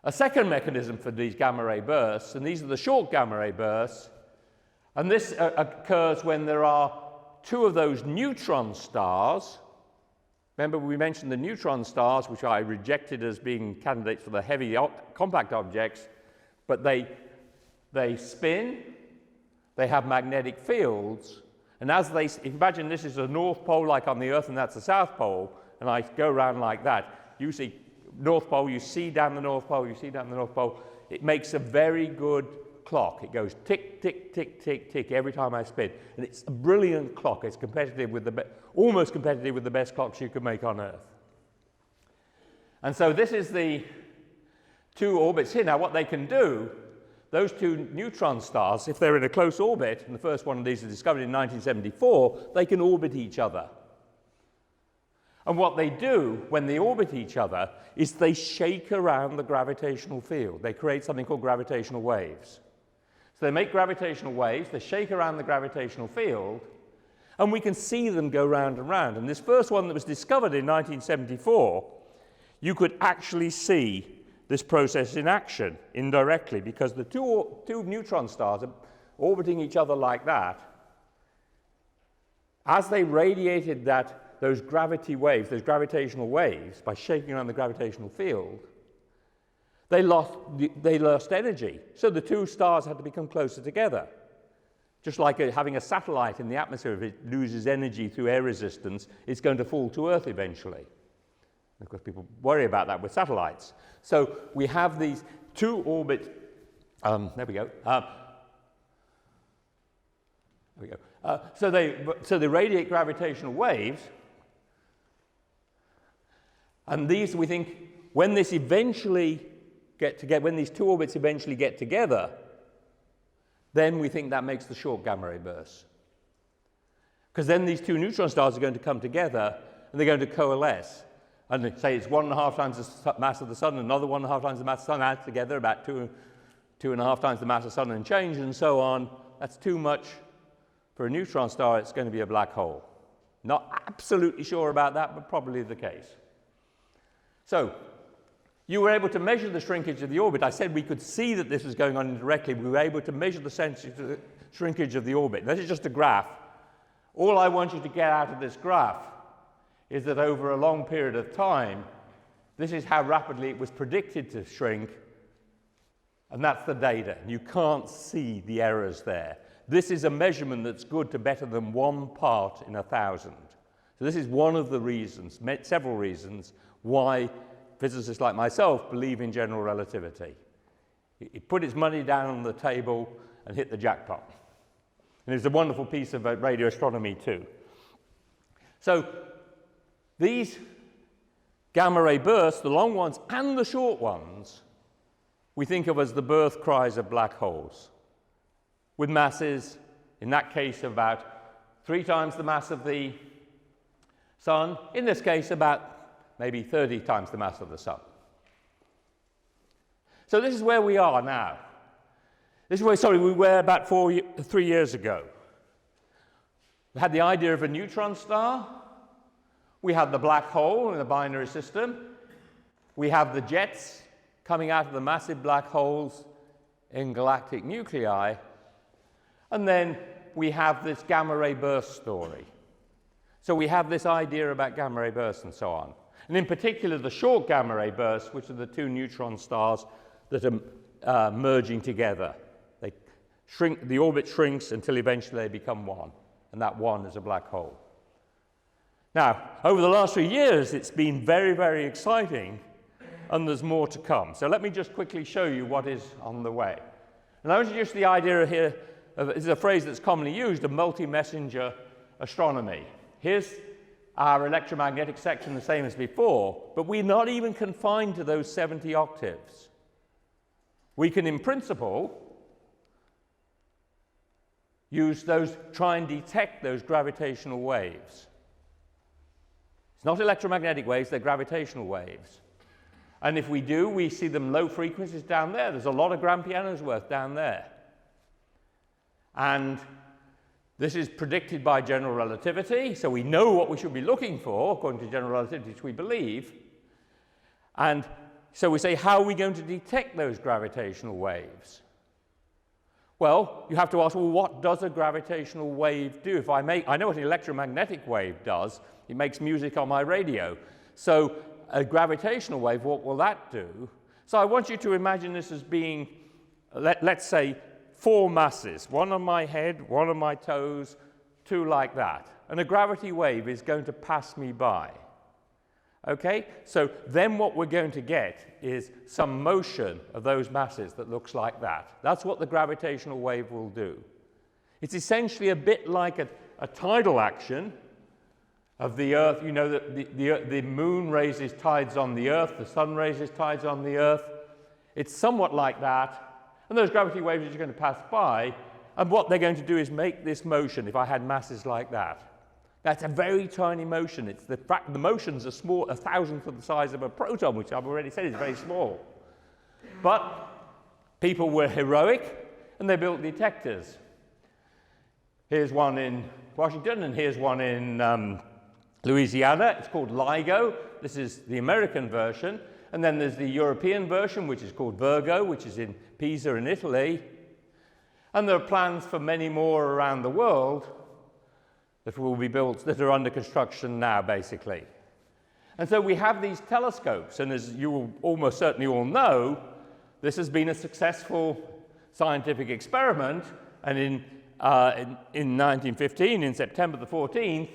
A second mechanism for these gamma ray bursts, and these are the short gamma ray bursts, and this occurs when there are 2 of those neutron stars. Remember, we mentioned the neutron stars, which I rejected as being candidates for the heavy compact objects, but they spin, they have magnetic fields, and as they, if you imagine this is a north pole like on the Earth and that's the south pole, and I go around like that, you see north pole, you see down the north pole, you see down the north pole, it makes a very good clock. It goes tick, tick, tick, tick, tick every time I spin. And it's a brilliant clock. It's competitive with almost competitive with the best clocks you could make on Earth. And so this is the 2 orbits here. Now what they can do, those 2 neutron stars, if they're in a close orbit, and the first one of these was discovered in 1974, they can orbit each other. And what they do when they orbit each other is they shake around the gravitational field. They create something called gravitational waves. So they make gravitational waves, they shake around the gravitational field, and we can see them go round and round. And this first one that was discovered in 1974, you could actually see this process in action indirectly, because the two neutron stars are orbiting each other like that. As they radiated those gravity waves, those gravitational waves, by shaking around the gravitational field, they lost energy. So the 2 stars had to become closer together. Just like having a satellite in the atmosphere, if it loses energy through air resistance, it's going to fall to Earth eventually. Of course, people worry about that with satellites. So we have these 2 orbit, there we go. So they radiate gravitational waves, and these, we think, when these 2 orbits eventually get together, then we think that makes the short gamma ray bursts. Because then these 2 neutron stars are going to come together and they're going to coalesce. And they say it's 1.5 times the mass of the sun, another 1.5 times the mass of the sun, add together about 2.5 times the mass of the sun and change, and so on. That's too much for a neutron star. It's going to be a black hole. Not absolutely sure about that, but probably the case. So you were able to measure the shrinkage of the orbit. I said we could see that this was going on indirectly. We were able to measure the shrinkage of the orbit. This is just a graph. All I want you to get out of this graph is that over a long period of time, this is how rapidly it was predicted to shrink, and that's the data. You can't see the errors there. This is a measurement that's good to better than 1 part in 1,000. So this is one of the reasons, several reasons, why physicists like myself believe in general relativity. It put its money down on the table and hit the jackpot. And it's a wonderful piece of radio astronomy too. So these gamma ray bursts, the long ones and the short ones, we think of as the birth cries of black holes, with masses, in that case, about 3 times the mass of the sun, in this case about maybe 30 times the mass of the sun. So this is where we are now. This is where, we were about 3 years ago. We had the idea of a neutron star. We had the black hole in the binary system. We have the jets coming out of the massive black holes in galactic nuclei. And then we have this gamma ray burst story. So we have this idea about gamma ray bursts and so on. And in particular, the short gamma ray bursts, which are the 2 neutron stars that are merging together. They shrink, the orbit shrinks until eventually they become one, and that one is a black hole. Now, over the last few years, it's been very, very exciting, and there's more to come. So let me just quickly show you what is on the way. And I'll introduce the idea here, this is a phrase that's commonly used, of multi-messenger astronomy. Here's our electromagnetic section, the same as before, but we're not even confined to those 70 octaves. We can, in principle, try and detect those gravitational waves. It's not electromagnetic waves, they're gravitational waves. And if we do, we see them low frequencies down there. There's a lot of grand pianos worth down there. And this is predicted by general relativity, so we know what we should be looking for, according to general relativity, which we believe. And so we say, how are we going to detect those gravitational waves? Well, you have to ask, well, what does a gravitational wave do? I know what an electromagnetic wave does. It makes music on my radio. So a gravitational wave, what will that do? So I want you to imagine this as being, let's say, 4 masses, one on my head, one on my toes, 2 like that. And a gravity wave is going to pass me by. Okay? So then what we're going to get is some motion of those masses that looks like that. That's what the gravitational wave will do. It's essentially a bit like a tidal action of the Earth. You know that the moon raises tides on the Earth, the sun raises tides on the Earth. It's somewhat like that. And those gravity waves are just going to pass by, and what they're going to do is make this motion if I had masses like that. That's a very tiny motion. It's the motions are small, 1,000th of the size of a proton, which I've already said is very small. But people were heroic, and they built detectors. Here's one in Washington, and here's one in Louisiana. It's called LIGO. This is the American version. And then there's the European version, which is called Virgo, which is in Pisa in Italy. And there are plans for many more around the world that will be built, that are under construction now, basically. And so we have these telescopes, and as you will almost certainly all know, this has been a successful scientific experiment. And in 1915, in September the 14th,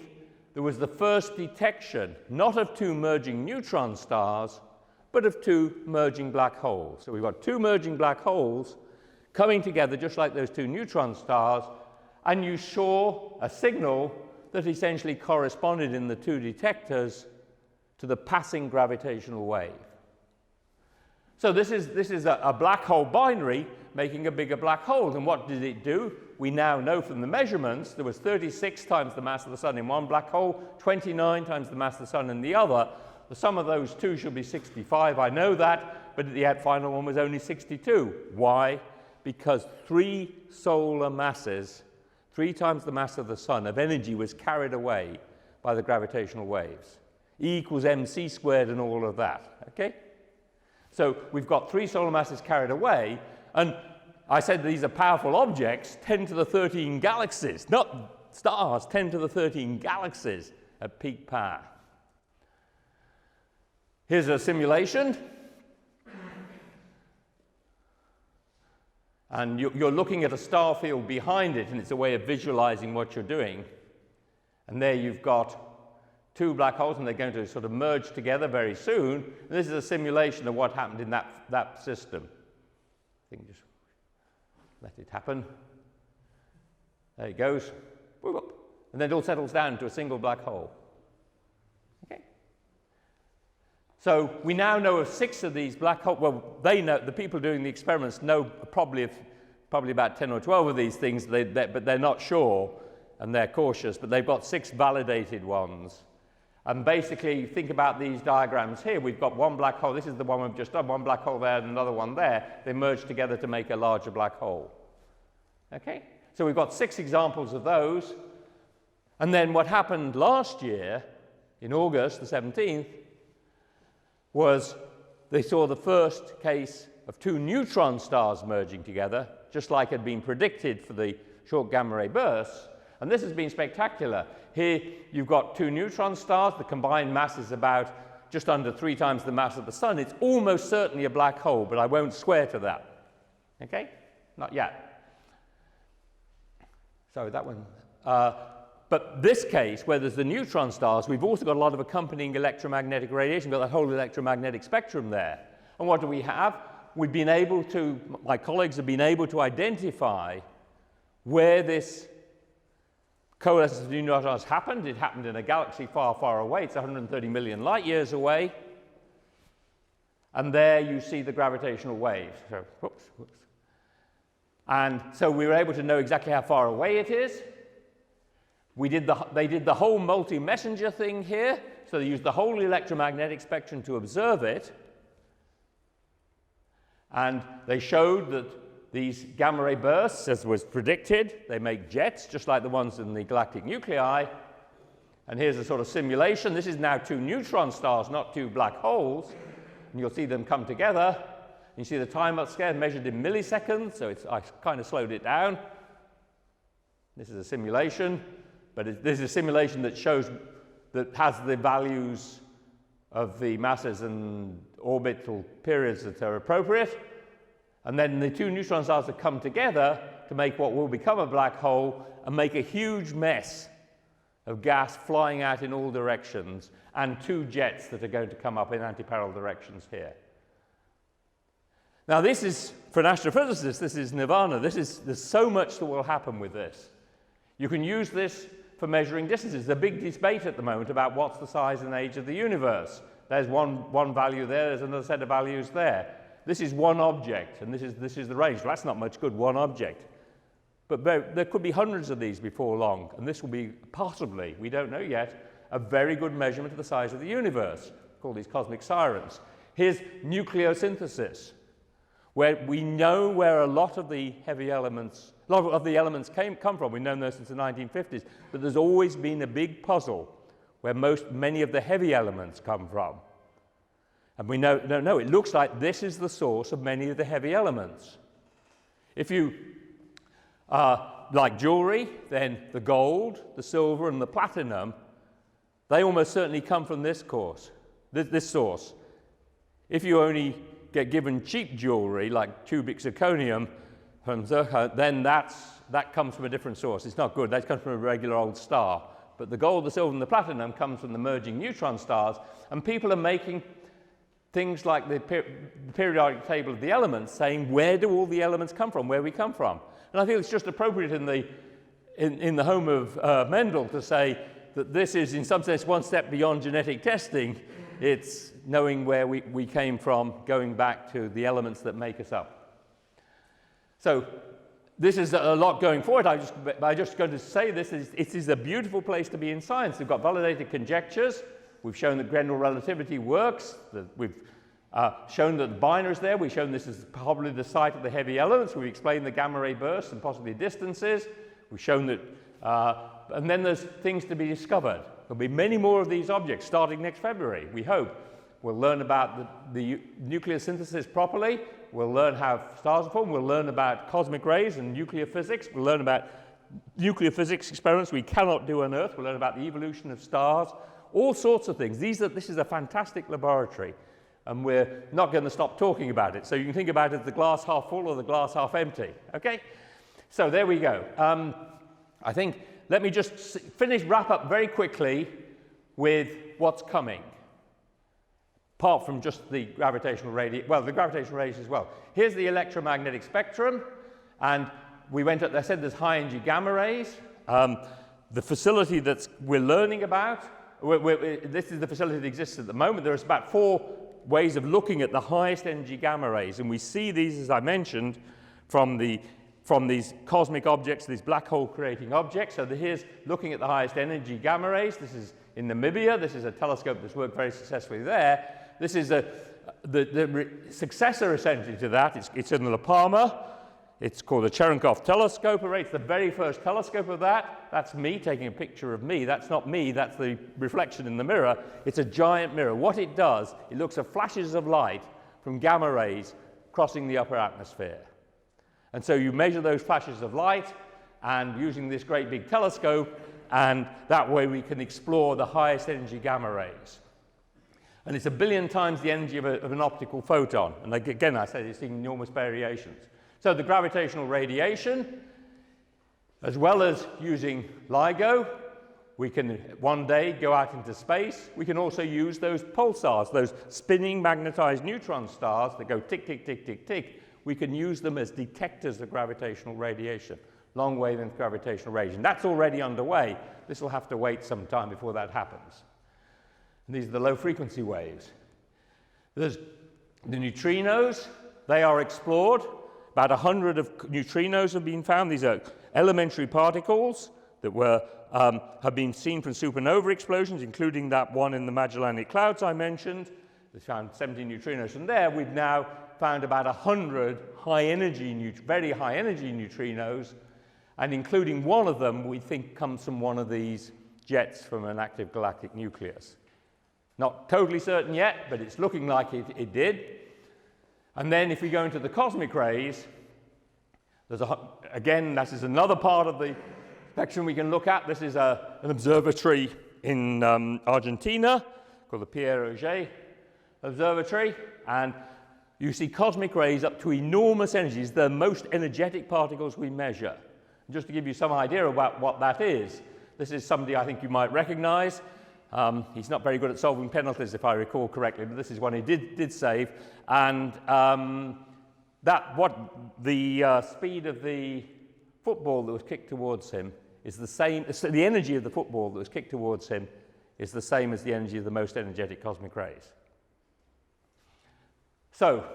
there was the first detection, not of 2 merging neutron stars, but of 2 merging black holes. So we've got 2 merging black holes coming together just like those 2 neutron stars, and you saw a signal that essentially corresponded in the 2 detectors to the passing gravitational wave. So this is a black hole binary making a bigger black hole. And what did it do? We now know from the measurements there was 36 times the mass of the sun in one black hole, 29 times the mass of the sun in the other. The sum of those 2 should be 65, I know that, but the final one was only 62. Why? Because 3 solar masses, 3 times the mass of the sun, of energy was carried away by the gravitational waves. E equals mc squared and all of that, okay? So we've got 3 solar masses carried away, and I said these are powerful objects, 10 to the 13 galaxies, not stars, 10 to the 13 galaxies at peak power. Here's a simulation. And you're looking at a star field behind it, and it's a way of visualizing what you're doing. And there you've got 2 black holes, and they're going to sort of merge together very soon. And this is a simulation of what happened in that system. I think just let it happen. There it goes. And then it all settles down into a single black hole. Okay. So we now know of 6 of these black holes. Well, they know, the people doing the experiments know probably about 10 or 12 of these things, but they're not sure, and they're cautious. But they've got 6 validated ones. And basically, think about these diagrams here. We've got 1 black hole. This is the one we've just done. 1 black hole there and another one there. They merge together to make a larger black hole. Okay? So we've got 6 examples of those. And then what happened last year, in August the 17th, was they saw the first case of 2 neutron stars merging together, just like had been predicted for the short gamma ray bursts. And this has been spectacular. Here you've got 2 neutron stars. The combined mass is about just under 3 times the mass of the sun. It's almost certainly a black hole, but I won't swear to that. Okay? Not yet. Sorry, that one. But this case, where there's the neutron stars, we've also got a lot of accompanying electromagnetic radiation. We've got that whole electromagnetic spectrum there. And what do we have? we've been able to, my colleagues have been able to identify where this coalescence of new neutrons happened. It happened in a galaxy far, far away. It's 130 million light years away. And there you see the gravitational wave. So, whoops. And so we were able to know exactly how far away it is. They did the whole multi-messenger thing here. So they used the whole electromagnetic spectrum to observe it. And they showed that these gamma ray bursts, as was predicted, they make jets, just like the ones in the galactic nuclei. And here's a sort of simulation. This is now 2 neutron stars, not 2 black holes. And you'll see them come together. You see the time upscale measured in milliseconds, so I kind of slowed it down. This is a simulation, but this is a simulation that shows, that has the values of the masses and orbital periods that are appropriate. And then the 2 neutron stars that come together to make what will become a black hole and make a huge mess of gas flying out in all directions, and 2 jets that are going to come up in antiparallel directions here. Now this is, for an astrophysicist, this is nirvana. There's so much that will happen with this. You can use this for measuring distances. There's a big debate at the moment about what's the size and age of the universe. There's one value there, there's another set of values there. This is one object, and this is the range. Well, that's not much good, one object. But there could be hundreds of these before long, and this will be possibly, we don't know yet, a very good measurement of the size of the universe. We call these cosmic sirens. Here's nucleosynthesis, where we know where a lot of the heavy elements, come from. We've known those since the 1950s, but there's always been a big puzzle where many of the heavy elements come from. And we don't know. It looks like this is the source of many of the heavy elements. If you like jewelry, then the gold, the silver, and the platinum, they almost certainly come from this source. If you only get given cheap jewelry, like cubic zirconium from zircon, then that comes from a different source. It's not good. That comes from a regular old star. But the gold, the silver, and the platinum comes from the merging neutron stars, and people are making things like the periodic table of the elements, saying where do all the elements come from, where we come from. And I feel it's just appropriate in the home of Mendel to say that this is, in some sense, one step beyond genetic testing. It's knowing where we came from, going back to the elements that make us up. So this is a lot going forward. I'm just going to say this. It is a beautiful place to be in science. We've got validated conjectures. We've shown that general relativity works. We've shown that the binary is there. We've shown this is probably the site of the heavy elements. We've explained the gamma ray bursts and possibly distances. We've shown that, and then there's things to be discovered. There'll be many more of these objects starting next February, we hope. We'll learn about the nucleosynthesis properly. We'll learn how stars are formed. We'll learn about cosmic rays and nuclear physics. We'll learn about nuclear physics experiments we cannot do on Earth. We'll learn about the evolution of stars. All sorts of things. This is a fantastic laboratory, and we're not going to stop talking about it. So you can think about it as the glass half full or the glass half empty. Okay? So there we go. I think, let me just wrap up very quickly with what's coming, apart from just the gravitational radiation. Well, the gravitational radiation as well. Here's the electromagnetic spectrum, and I said there's high-energy gamma rays. The facility that we're learning about, this is the facility that exists at the moment. There's about 4 ways of looking at the highest energy gamma rays, and we see these, as I mentioned, from these cosmic objects, these black hole creating objects. So here's looking at the highest energy gamma rays. This is in Namibia. This is a telescope that's worked very successfully there. This is the successor essentially to that. It's in La Palma. It's called the Cherenkov Telescope array. It's the very first telescope of that. That's me taking a picture of me. That's not me. That's the reflection in the mirror. It's a giant mirror. What it does, it looks at flashes of light from gamma rays crossing the upper atmosphere. And so you measure those flashes of light, and using this great big telescope, and that way we can explore the highest energy gamma rays. And it's 1 billion times the energy of an optical photon. And again, I said it's seeing enormous variations. So the gravitational radiation, as well as using LIGO, we can one day go out into space. We can also use those pulsars, those spinning magnetized neutron stars that go tick, tick, tick, tick, tick. We can use them as detectors of gravitational radiation, long wavelength gravitational radiation. That's already underway. This will have to wait some time before that happens. And these are the low frequency waves. There's the neutrinos. They are explored. About 100 of neutrinos have been found. These are elementary particles that have been seen from supernova explosions, including that one in the Magellanic Clouds I mentioned. They found 17 neutrinos from there. We've now found about 100 very high energy neutrinos, and including one of them we think comes from one of these jets from an active galactic nucleus. Not totally certain yet, but it's looking like it did. And then if we go into the cosmic rays, again, this is another part of the spectrum we can look at. This is an observatory in Argentina called the Pierre Auger Observatory, and you see cosmic rays up to enormous energies, the most energetic particles we measure. And just to give you some idea about what that is, this is somebody I think you might recognize. He's not very good at solving penalties, if I recall correctly, but this is one he did save. And the speed of the football that was kicked towards him is the same. The energy of the football that was kicked towards him is the same as the energy of the most energetic cosmic rays. So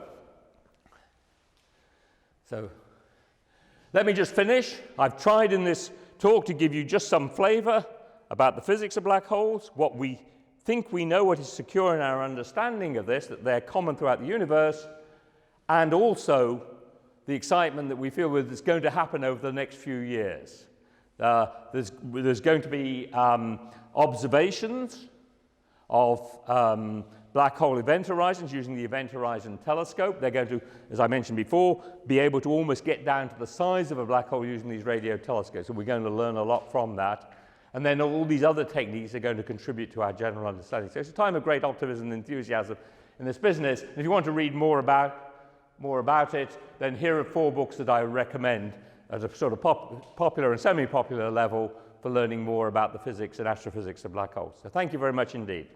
let me just finish. I've tried in this talk to give you just some flavor about the physics of black holes, what we think we know, what is secure in our understanding of this, that they're common throughout the universe, and also the excitement that we feel is going to happen over the next few years. There's going to be observations of black hole event horizons using the Event Horizon Telescope. They're going to, as I mentioned before, be able to almost get down to the size of a black hole using these radio telescopes, and we're going to learn a lot from that. And then all these other techniques are going to contribute to our general understanding. So it's a time of great optimism and enthusiasm in this business. And if you want to read more about it, then here are 4 books that I recommend at a sort of popular and semi-popular level for learning more about the physics and astrophysics of black holes. So thank you very much indeed.